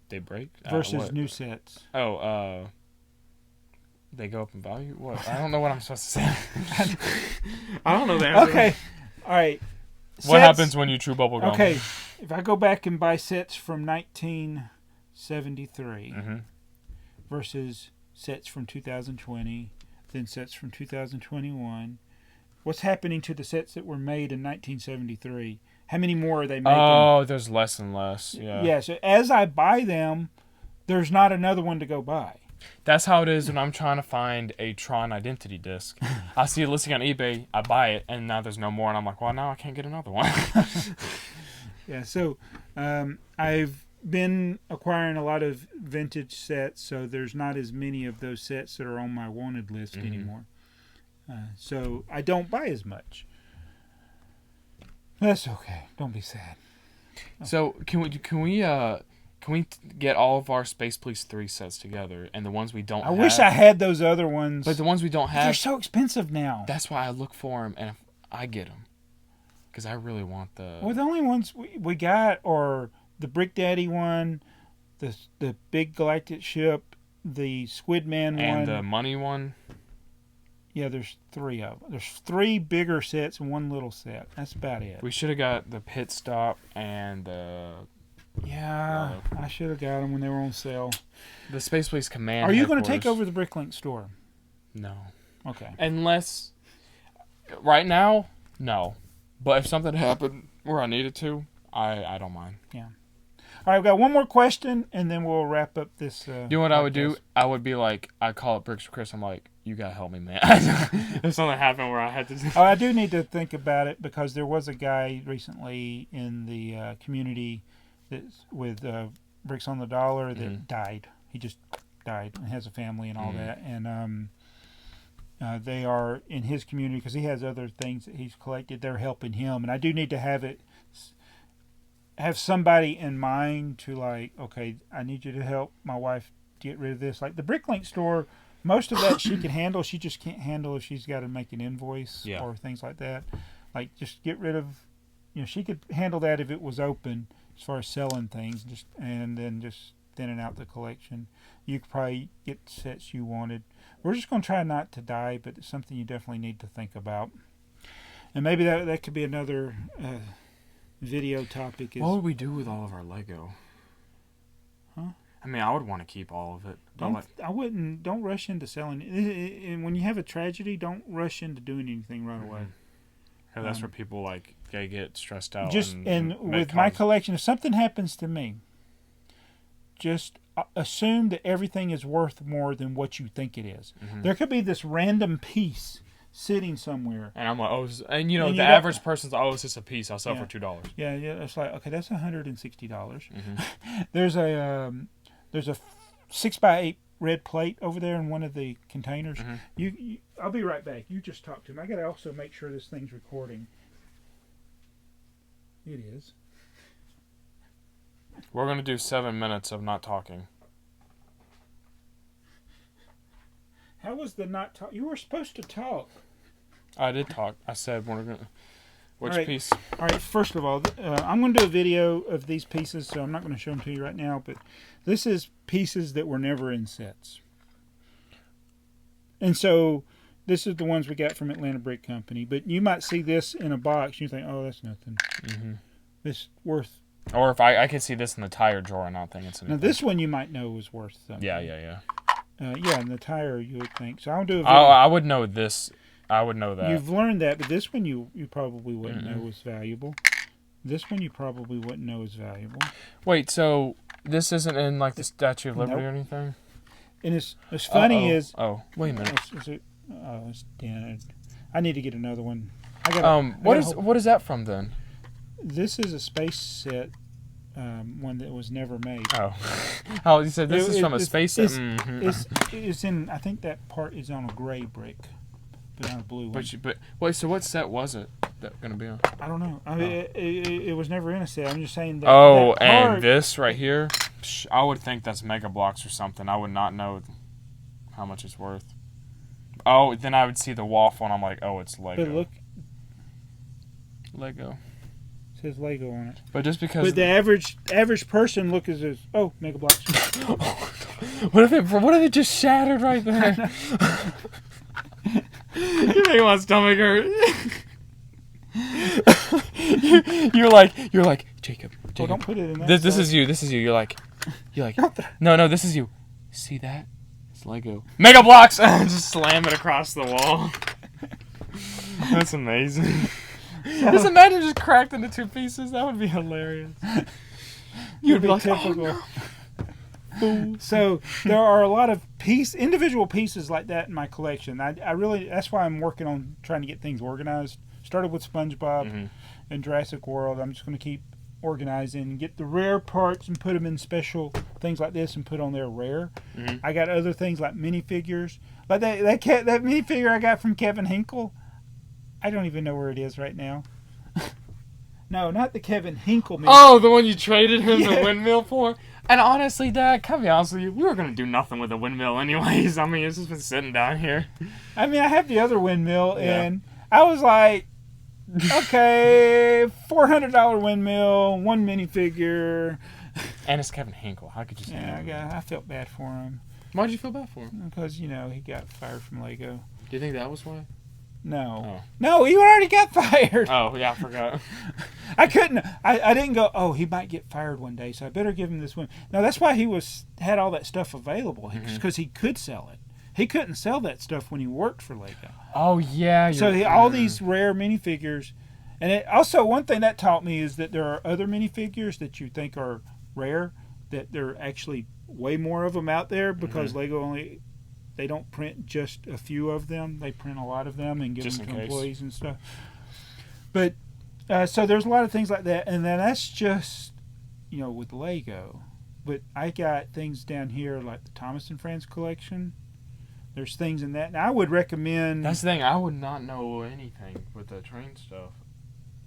They break? Versus new sets. Oh, they go up in value? What? I don't know what I'm supposed to say. I don't know the answer. Okay. All right. What happens when you chew bubble gum? Okay. If I go back and buy sets from 1973 versus sets from 2020, then sets from 2021, what's happening to the sets that were made in 1973? How many more are they making? Oh, there's less and less. Yeah. Yeah. So as I buy them, there's not another one to go buy. That's how it is when I'm trying to find a Tron Identity disc. I see a listing on eBay, I buy it, and now there's no more, and I'm like, well, now I can't get another one. Yeah. So I've been acquiring a lot of vintage sets, so there's not as many of those sets that are on my wanted list anymore. So I don't buy as much. That's okay. Don't be sad. So can we get all of our Space Police 3 sets together, and the ones we don't have? I wish I had those other ones. But the ones we don't have, they're so expensive now. That's why I look for them, and if I get them. Because I really want the... Well, the only ones we got are the Brick Daddy one, the big galactic ship, the Squid Man one. And the money one. Yeah, there's 3 of them. There's 3 bigger sets and 1 little set. That's about it. We should have got the Pit Stop and the... Yeah, I should have got them when they were on sale. The Space Police Command. Are you going to take over the Bricklink store? No. Okay. Unless... Right now, no. But if something happened where I needed to, I don't mind. Yeah. All right, we've got one more question, and then we'll wrap up this. You know what I would do? I would be like, I'd call up Bricks Chris. I'm like, you got to help me, man. If something happened where I had to do... Oh, I do need to think about it, because there was a guy recently in the community that's with Bricks on the Dollar that died. He just died and has a family and all that. And They are in his community because he has other things that he's collected. They're helping him, and I do need to have somebody in mind to like, okay, I need you to help my wife get rid of this. Like the Bricklink store, most of that she can handle. She just can't handle if she's got to make an invoice or things like that. Like just get rid of, she could handle that if it was open as far as selling things, and then just thinning out the collection. You could probably get sets you wanted. We're just going to try not to die, but it's something you definitely need to think about. And maybe that could be another video topic. What would we do with all of our Lego? Huh? I mean, I would want to keep all of it. Don't rush into selling it. And when you have a tragedy, don't rush into doing anything right away. Yeah, that's where people like they get stressed out. And with my collection, if something happens to me, just assume that everything is worth more than what you think it is. Mm-hmm. There could be this random piece sitting somewhere, and I'm like, the average person's, it's just a piece. I'll sell for $2. Yeah, it's like, okay, that's $160. Mm-hmm. There's a 6x8 red plate over there in one of the containers. Mm-hmm. I'll be right back. You just talk to him. I got to also make sure this thing's recording. It is. We're going to do 7 minutes of not talking. How was the not talk? You were supposed to talk. I did talk. I said we're going to... Which piece? All right, first of all, I'm going to do a video of these pieces, so I'm not going to show them to you right now, but this is pieces that were never in sets. And so this is the ones we got from Atlanta Brick Company, but you might see this in a box and you think, oh, that's nothing. Mm-hmm. It's worth... Or if I could see this in the tire drawer and not think it's anything. Now, this one you might know is worth something. Yeah. In the tire you would think. So I'll do a video. I would know this. I would know that. You've learned that, but this one you probably wouldn't know was valuable. This one you probably wouldn't know is valuable. Wait, so this isn't in like the Statue of Liberty or anything? And it's funny is... Oh, wait a minute. It's dented. I need to get another one. What is that from then? This is a space set, one that was never made. Oh, you said this is from a space set? It's in, I think that part is on a gray brick, but not a blue one. But wait, so what set was it that going to be on? I don't know. I mean, it was never in a set. I'm just saying that. Oh, that part, and this right here? I would think that's Mega Blocks or something. I would not know how much it's worth. Oh, then I would see the waffle and I'm like, oh, it's Lego. But look. Lego. Says Lego on it. But just because... But the average person look as Mega Blocks. What if it just shattered right there? You make my stomach hurt. You're like Jacob. Oh, don't put it in there. This is you. You're like no, this is you. See that? It's Lego. Mega Blocks. Just slam it across the wall. That's amazing. Just imagine just cracked into 2 pieces. That would be hilarious. You'd be like, typical. Oh, no. So there are a lot of individual pieces like that in my collection. I really, that's why I'm working on trying to get things organized. Started with SpongeBob and Jurassic World. I'm just going to keep organizing and get the rare parts and put them in special things like this and put on there rare. I got other things like minifigures. Like that minifigure I got from Kevin Hinkle. I don't even know where it is right now. No, not the Kevin Hinkle minifigure. Oh, the one you traded him the windmill for? And honestly, Dad, can I be honest with you? We were going to do nothing with the windmill anyways. I mean, it's just been sitting down here. I mean, I have the other windmill, and I was like, okay, $400 windmill, 1 minifigure. And it's Kevin Hinkle. How could you say that? Yeah, I felt bad for him. Why did you feel bad for him? Because, he got fired from Lego. Do you think that was why? No. Oh. No, he already got fired. Oh, yeah, I forgot. I couldn't. I didn't go, oh, he might get fired one day, so I better give him this one. No, that's why he had all that stuff available, because he could sell it. He couldn't sell that stuff when he worked for Lego. Oh, yeah. So all these rare minifigures. And also, one thing that taught me is that there are other minifigures that you think are rare, that there are actually way more of them out there, because Lego they don't print just a few of them. They print a lot of them and give them to employees and stuff. But, so there's a lot of things like that. And then that's just, with Lego. But I got things down here like the Thomas and Friends collection. There's things in that. And I would recommend. That's the thing. I would not know anything with the train stuff.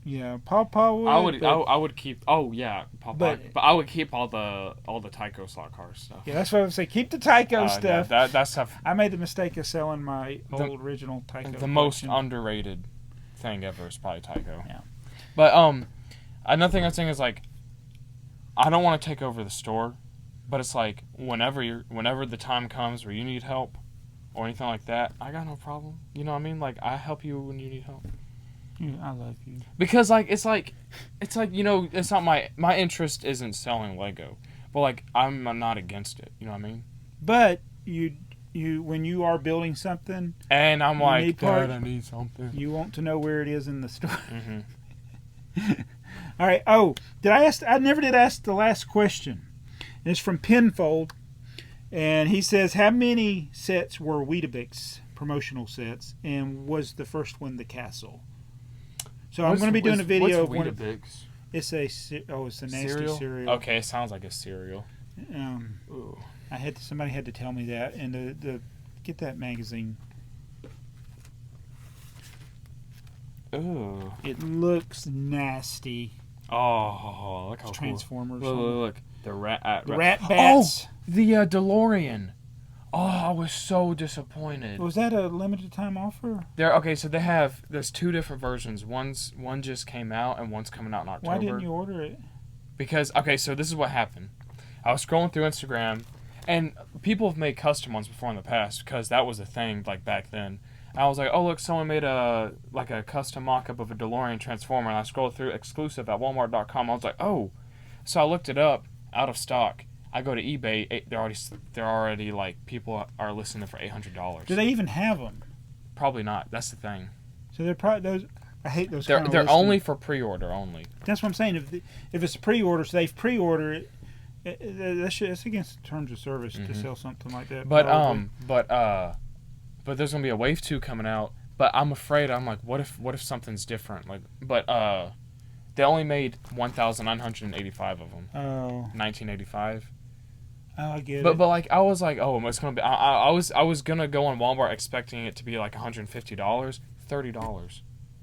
Yeah, Pawpaw would. I would keep. Oh yeah, Pawpaw. But I would keep all the Tyco slot car stuff. Yeah, that's what I would say. Keep the Tyco stuff. Yeah, that stuff. I made the mistake of selling my old original Tyco. The most underrated thing ever is probably Tyco. Yeah. But another thing I'm saying is like, I don't want to take over the store, but it's like whenever the time comes where you need help or anything like that, I got no problem. You know what I mean? Like I help you when you need help. Yeah, I love you. Because like it's like you know, it's not my interest isn't selling Lego, but like I'm not against it. You know what I mean? But you when you are building something, and I'm like, Dad, I need something. You want to know where it is in the store. Mm-hmm. All right. Oh, I never did ask the last question. It's from Pinfold, and he says, how many sets were Weetabix promotional sets, and was the first one the castle? So I'm going to be doing a video. What's Weetabix? It's a nasty cereal. Okay, it sounds like a cereal. Ooh. Somebody had to tell me that, and the get that magazine. Ooh. It looks nasty. Oh, look how cool. Transformers. Look. The rat bats. Oh, the DeLorean. Oh, I was so disappointed. Was that a limited time offer? So there's two different versions. One just came out and one's coming out in October. Why didn't you order it? Because so this is what happened. I was scrolling through Instagram, and people have made custom ones before in the past because that was a thing like back then. I was like, oh look, someone made a custom mock-up of a DeLorean Transformer, and I scrolled through exclusive at Walmart.com. I was like, oh, so I looked it up, out of stock. I go to eBay, they're already like people are listing it for $800. Do they even have them? Probably not. That's the thing. So they're probably those. I hate those. They're only for pre-order only. That's what I'm saying. If it's pre-order, so they've pre-ordered it. That's against the terms of service to sell something like that. But there's gonna be a Wave 2 coming out. But I'm afraid. I'm like, what if something's different? They only made 1,985 of them. Oh. 1985. Oh, I get it. But like I was like, oh, it's gonna be. I was gonna go on Walmart expecting it to be like $150, $30.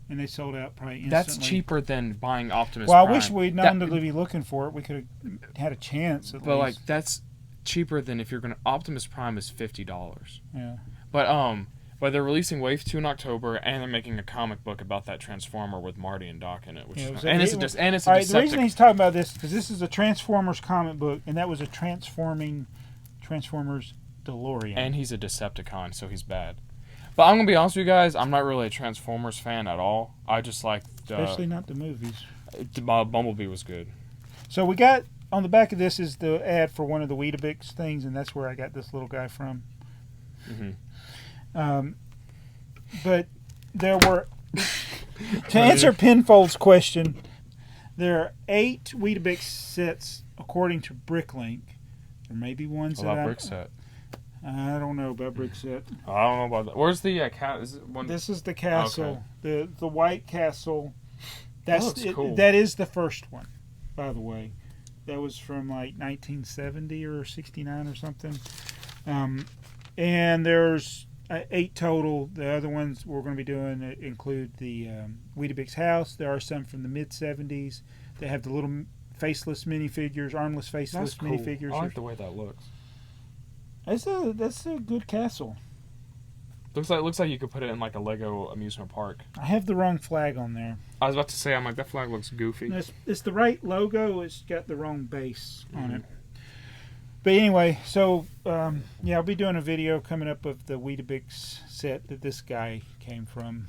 And they sold out probably instantly. That's cheaper than buying Optimus Prime. Well, I wish we'd known to be looking for it. We could have had a chance at least. Like that's cheaper than if you're gonna. Optimus Prime is $50. Yeah. But they're releasing Wave 2 in October, and they're making a comic book about that Transformer with Marty and Doc in it. Which is the reason he's talking about this because this is a Transformers comic book, and that was a Transformers DeLorean. And he's a Decepticon, so he's bad. But I'm gonna be honest with you guys, I'm not really a Transformers fan at all. I just like especially not the movies. Bumblebee was good. So we got on the back of this is the ad for one of the Weetabix things, and that's where I got this little guy from. Mm-hmm. But there were to answer Pinfold's question, there are 8 Weetabix sets according to Bricklink. There may be ones that I don't know about BrickTsar. I don't know about that. Where's the cat? This is the castle, the white castle. That looks cool. That is the first one, by the way. That was from like 1970 or 69 or something. And there's 8 total. The other ones we're going to be doing include the Weetabix house. There are some from the mid-70s. They have the little faceless minifigures, armless faceless minifigures. I like the way that looks. That's a good castle. Looks like you could put it in like a Lego amusement park. I have the wrong flag on there. I was about to say, I'm like, that flag looks goofy. No, it's the right logo. It's got the wrong base on it. But anyway, so I'll be doing a video coming up of the Weetabix set that this guy came from.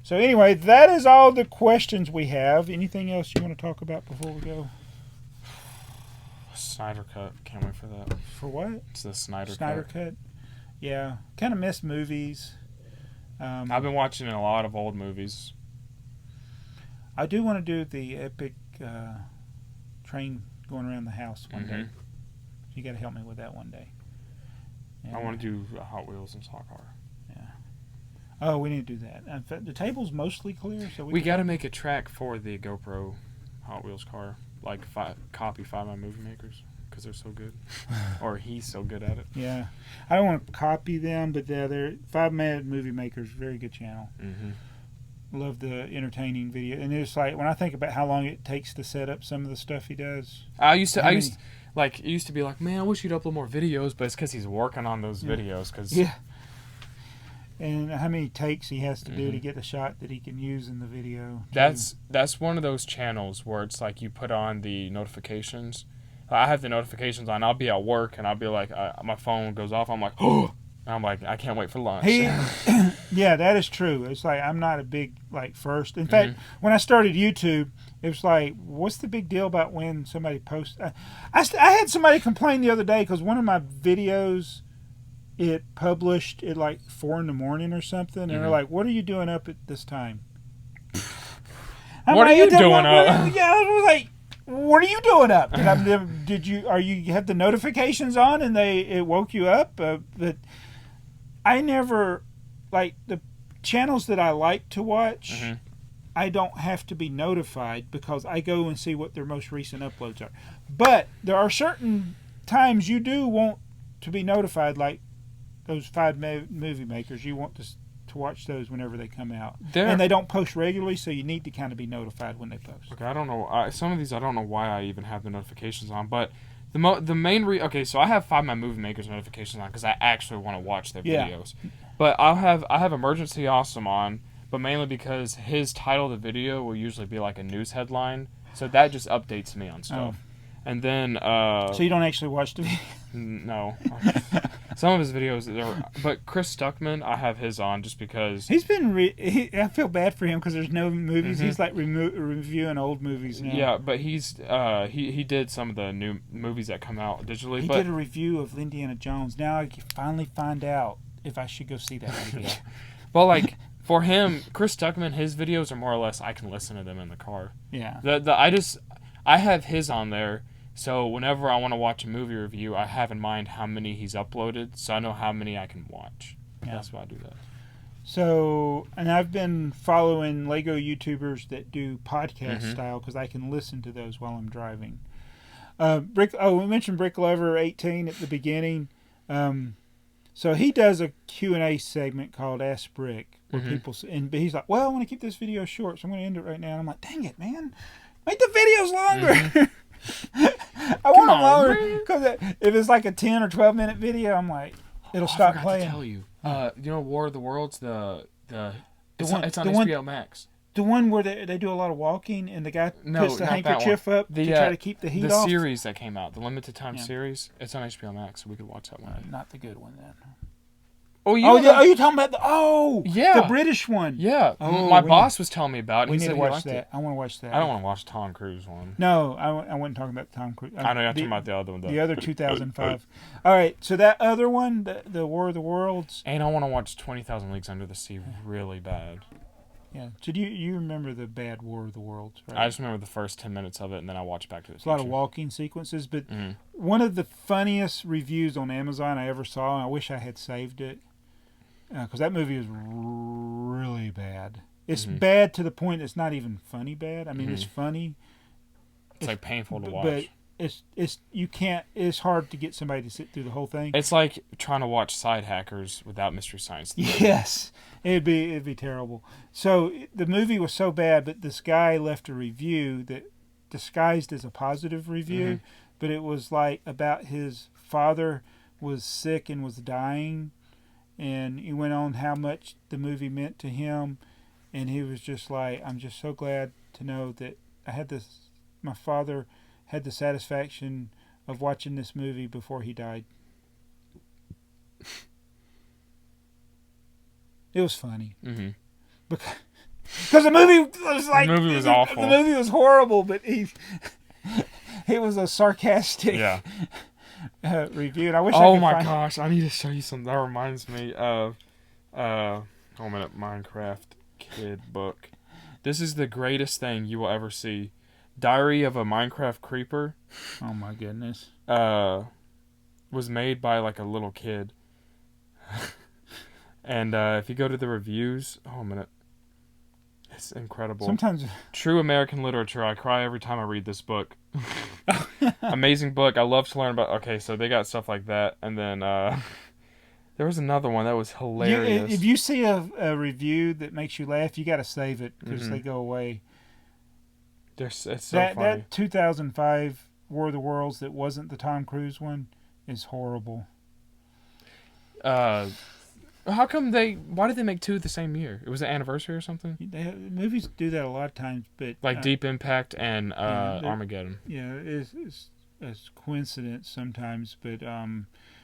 So anyway, that is all the questions we have. Anything else you want to talk about before we go? Snyder Cut. Can't wait for that. For what? It's the Snyder Cut. Yeah. Kind of miss movies. I've been watching a lot of old movies. I do want to do the epic train going around the house one day. You got to help me with that one day. I want to do Hot Wheels and Stock Car. Yeah. Oh, we need to do that. In fact, the table's mostly clear, so we got to make a track for the GoPro Hot Wheels car. Like copy 5 My Movie Makers. because they're so good, or he's so good at it. Yeah, I don't want to copy them, but they're 5 Mad Movie Makers, very good channel. Love the entertaining video, and it's like when I think about how long it takes to set up some of the stuff he does. I used it used to be like, man, I wish you'd upload more videos, but it's because he's working on those videos. And how many takes he has to do to get the shot that he can use in the video. That's one of those channels where it's like you put on the notifications. I have the notifications on. I'll be at work and I'll be like, my phone goes off. I'm like, oh. I'm like, I can't wait for lunch. Yeah, that is true. It's like I'm not a big first. In fact, when I started YouTube, it was like, what's the big deal about when somebody posts? I had somebody complain the other day because one of my videos, it published at like 4 a.m. or something, and they're like, "What are you doing up at this time?" What are you doing up? Yeah, I was like, "What are you doing up?" And you have the notifications on and it woke you up? But I never, like, the channels that I like to watch, I don't have to be notified because I go and see what their most recent uploads are. But there are certain times you do want to be notified, like those 5 Movie Makers. You want to watch those whenever they come out. And they don't post regularly, so you need to kind of be notified when they post. Okay, I don't know. Some of these I don't know why I even have the notifications on, but the main okay, so I have 5 Movie Makers notifications on because I actually want to watch their videos. But I have Emergency Awesome on, but mainly because his title of the video will usually be like a news headline, so that just updates me on stuff. And then so you don't actually watch the video? No. Some of his videos but Chris Stuckman, I have his on just because he's been I feel bad for him because there's no movies. He's like reviewing old movies now. Yeah, but he's he did some of the new movies that come out digitally. He did a review of Indiana Jones. Now I can finally find out if I should go see that video. Well, like for him, Chris Stuckman, his videos are more or less I can listen to them in the car. Yeah. I have his on there. So whenever I want to watch a movie review, I have in mind how many he's uploaded, so I know how many I can watch. Yeah. That's why I do that. So, and I've been following Lego YouTubers that do podcast style because I can listen to those while I'm driving. We mentioned Brick Lover 18 at the beginning. So he does a Q&A segment called Ask Brick, where but he's like, well, I want to keep this video short, so I'm going to end it right now. And I'm like, dang it, man, make the videos longer. I want them longer because if it's like a 10 or 12 minute video, I'm like, it'll stop playing. To tell you, you know, War of the Worlds, it's on HBO Max. The one where they do a lot of walking and the guy puts the handkerchief up to try to keep the heat off. The series that came out, the limited time series, it's on HBO Max, so we could watch that one. Not the good one then. Oh yeah! Are you talking about the British one? Yeah, my boss was telling me about it. We need to watch that. I want to watch that. I don't want to watch Tom Cruise one. No, I wasn't talking about Tom Cruise. I know you're talking about the other one. The other 2005. All right, so that other one, the War of the Worlds. And I want to watch 20,000 Leagues Under the Sea really bad. Yeah. So you remember the bad War of the Worlds, right? I just remember the first 10 minutes of it, and then I watched Back to the Future. A lot of walking sequences, but one of the funniest reviews on Amazon I ever saw, and I wish I had saved it. Because that movie is really bad. It's bad to the point it's not even funny bad. I mean, it's funny. It's like painful to watch. But it's hard to get somebody to sit through the whole thing. It's like trying to watch Side Hackers without Mystery Science Theater. Yes, it'd be terrible. So the movie was so bad, but this guy left a review that disguised as a positive review, but it was like about his father was sick and was dying. And he went on how much the movie meant to him, and he was just like, I'm just so glad to know that my father had the satisfaction of watching this movie before he died. It was funny. Because the movie was like... The movie was awful. The movie was horrible, but he was a sarcastic... Yeah. Review. And I wish. Oh my gosh! I need to show you something. That reminds me of Minecraft kid book. This is the greatest thing you will ever see. Diary of a Minecraft Creeper. Oh my goodness. Was made by like a little kid. And if you go to the reviews, it's incredible. Sometimes. True American literature. I cry every time I read this book. Amazing book. I love to learn about. Okay, so they got stuff like that, and then there was another one that was hilarious. If you see a review that makes you laugh, you got to save it because they go away. It's so funny. That 2005 War of the Worlds that wasn't the Tom Cruise one is horrible. How come why did they make 2 the same year? It was an anniversary or something? Movies do that a lot of times, but like Deep Impact and Armageddon. Yeah, it's coincidence sometimes, but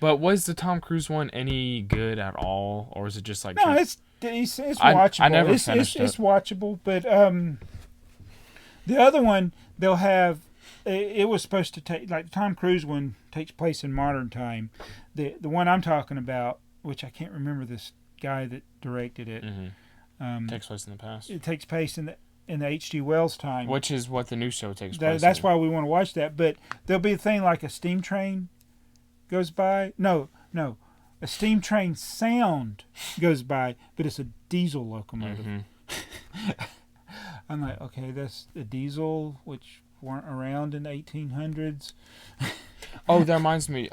But was the Tom Cruise one any good at all, or is it just like? No, it's watchable. I never finished it. It's watchable, but the other one they'll have. It was supposed to take, like the Tom Cruise one takes place in modern time. The one I'm talking about, which I can't remember this guy that directed it. Takes place in the past. It takes place in the H.G. Wells time, which is what the new show takes place. That's why we want to watch that. But there'll be a thing like a steam train goes by. No, a steam train sound goes by, but it's a diesel locomotive. I'm like, okay, that's a diesel, which weren't around in the 1800s. Oh, that reminds me.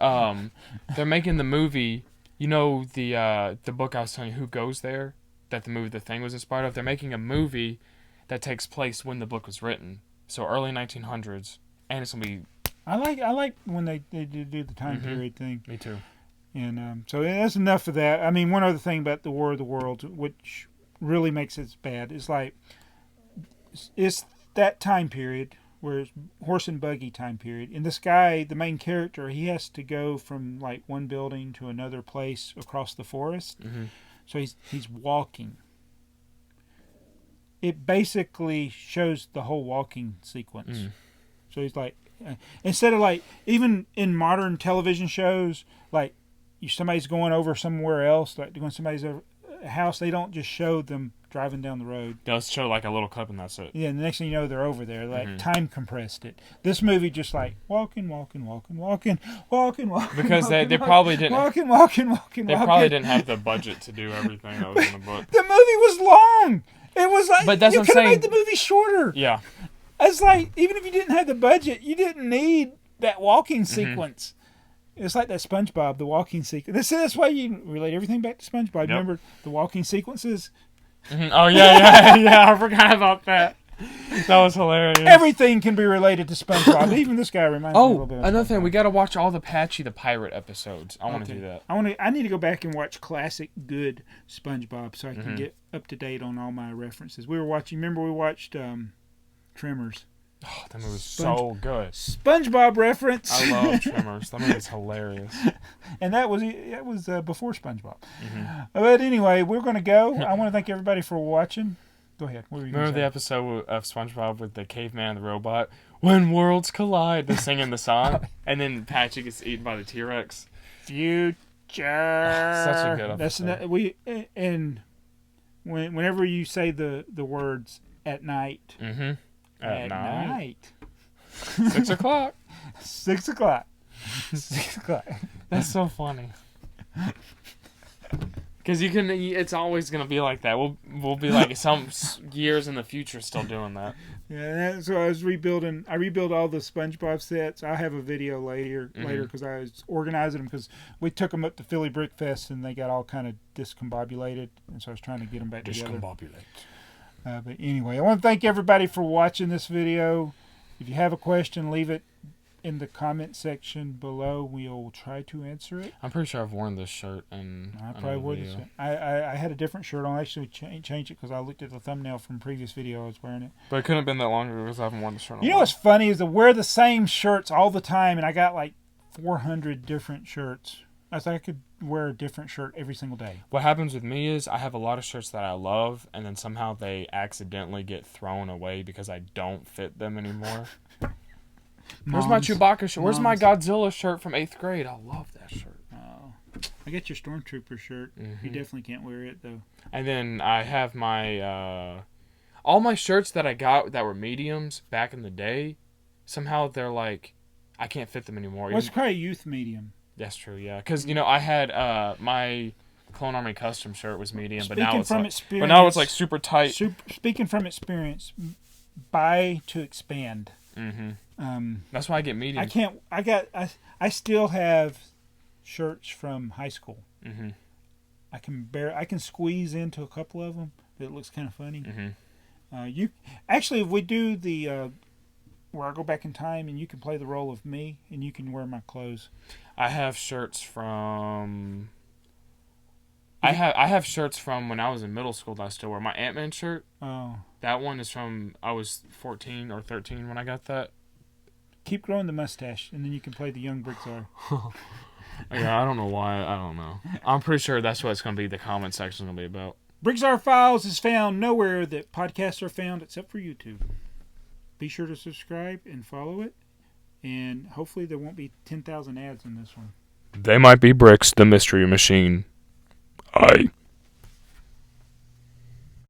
They're making the movie. You know the book I was telling you, Who Goes There, that the movie The Thing was inspired of. They're making a movie that takes place when the book was written, so early 1900s, and it's gonna be. I like when they do the time period thing. Me too. And so that's enough of that. I mean, one other thing about the War of the Worlds, which really makes it bad, is like it's that time period. Whereas horse and buggy time period. And this guy, the main character, he has to go from like one building to another place across the forest. So he's walking. It basically shows the whole walking sequence. So he's like, instead of like, even in modern television shows, like somebody's going over somewhere else, like going somebody's house, they don't just show them driving down the road. They'll show like a little clip and that's it. Yeah, and the next thing you know, they're over there. Like time compressed it. This movie just like walking. Because they probably didn't. Walking. They probably didn't have the budget to do everything that was in the book. The movie was long. It was like, but that's you what could I'm have saying. made the movie shorter. Yeah. It's like, even if you didn't have the budget, you didn't need that walking sequence. It's like that Spongebob, the walking sequence. That's why you relate everything back to Spongebob. Yep. Remember the walking sequences? Oh, yeah. I forgot about that. That was hilarious. Everything can be related to SpongeBob. Even this guy reminds me a little bit of another SpongeBob. thing. We got to watch all the Patchy the Pirate episodes. I want to do that. I need to go back and watch classic good SpongeBob so I can get up to date on all my references. We watched Tremors. Oh, that movie was so good. SpongeBob reference. I love Tremors. That movie is hilarious. And that was before SpongeBob. But anyway, we're going to go. I want to thank everybody for watching. Go ahead. What were you Remember the episode of SpongeBob with the caveman and the robot? When worlds collide. They're singing the song. And then Patchy gets eaten by the T-Rex. Future. Such a good episode. Whenever you say the words at night. At night. 6 o'clock. 6 o'clock. 6 o'clock. That's so funny. Because it's always going to be like that. We'll be like some years in the future still doing that. Yeah, so I rebuilt all the SpongeBob sets. I'll have a video later because I was organizing them because we took them up to Philly Brick Fest and they got all kind of discombobulated. And so I was trying to get them back together. But anyway, I want to thank everybody for watching this video. If you have a question, leave it in the comment section below. We'll try to answer it. I'm pretty sure I've worn this shirt and I probably would. I had a different shirt on. I actually changed it because I looked at the thumbnail from previous video. I was wearing it. But it couldn't have been that long ago because I haven't worn the shirt on. You know what's funny is to wear the same shirts all the time, and I got like 400 different shirts. I was like, I could wear a different shirt every single day. What happens with me is I have a lot of shirts that I love, and then somehow they accidentally get thrown away because I don't fit them anymore. Where's my Chewbacca shirt? Where's my Godzilla shirt from 8th grade? I love that shirt. Oh, I got your Stormtrooper shirt. You definitely can't wear it, though. And then I have my... all my shirts that I got that were mediums back in the day, somehow they're like... I can't fit them anymore. Well, it's probably a youth medium. That's true, yeah. Because, I had my Clone Army custom shirt was medium, but now it's like super tight. Speaking from experience, buy to expand. That's why I get medium. I still have shirts from high school. Mm-hmm. I can squeeze into a couple of them. It looks kind of funny. Mm-hmm. If we do the where I go back in time and you can play the role of me and you can wear my clothes. I have shirts from. I have shirts from when I was in middle school that I still wear. My Ant-Man shirt. Oh. That one is from I was 14 or 13 when I got that. Keep growing the mustache, and then you can play the young BrickTsar. Yeah, I don't know why. I don't know. I'm pretty sure that's what it's going to be. The comment section is going to be about. BrickTsar Files is found nowhere that podcasts are found except for YouTube. Be sure to subscribe and follow it, and hopefully there won't be 10,000 ads in this one. They might be bricks, the mystery machine. Aye.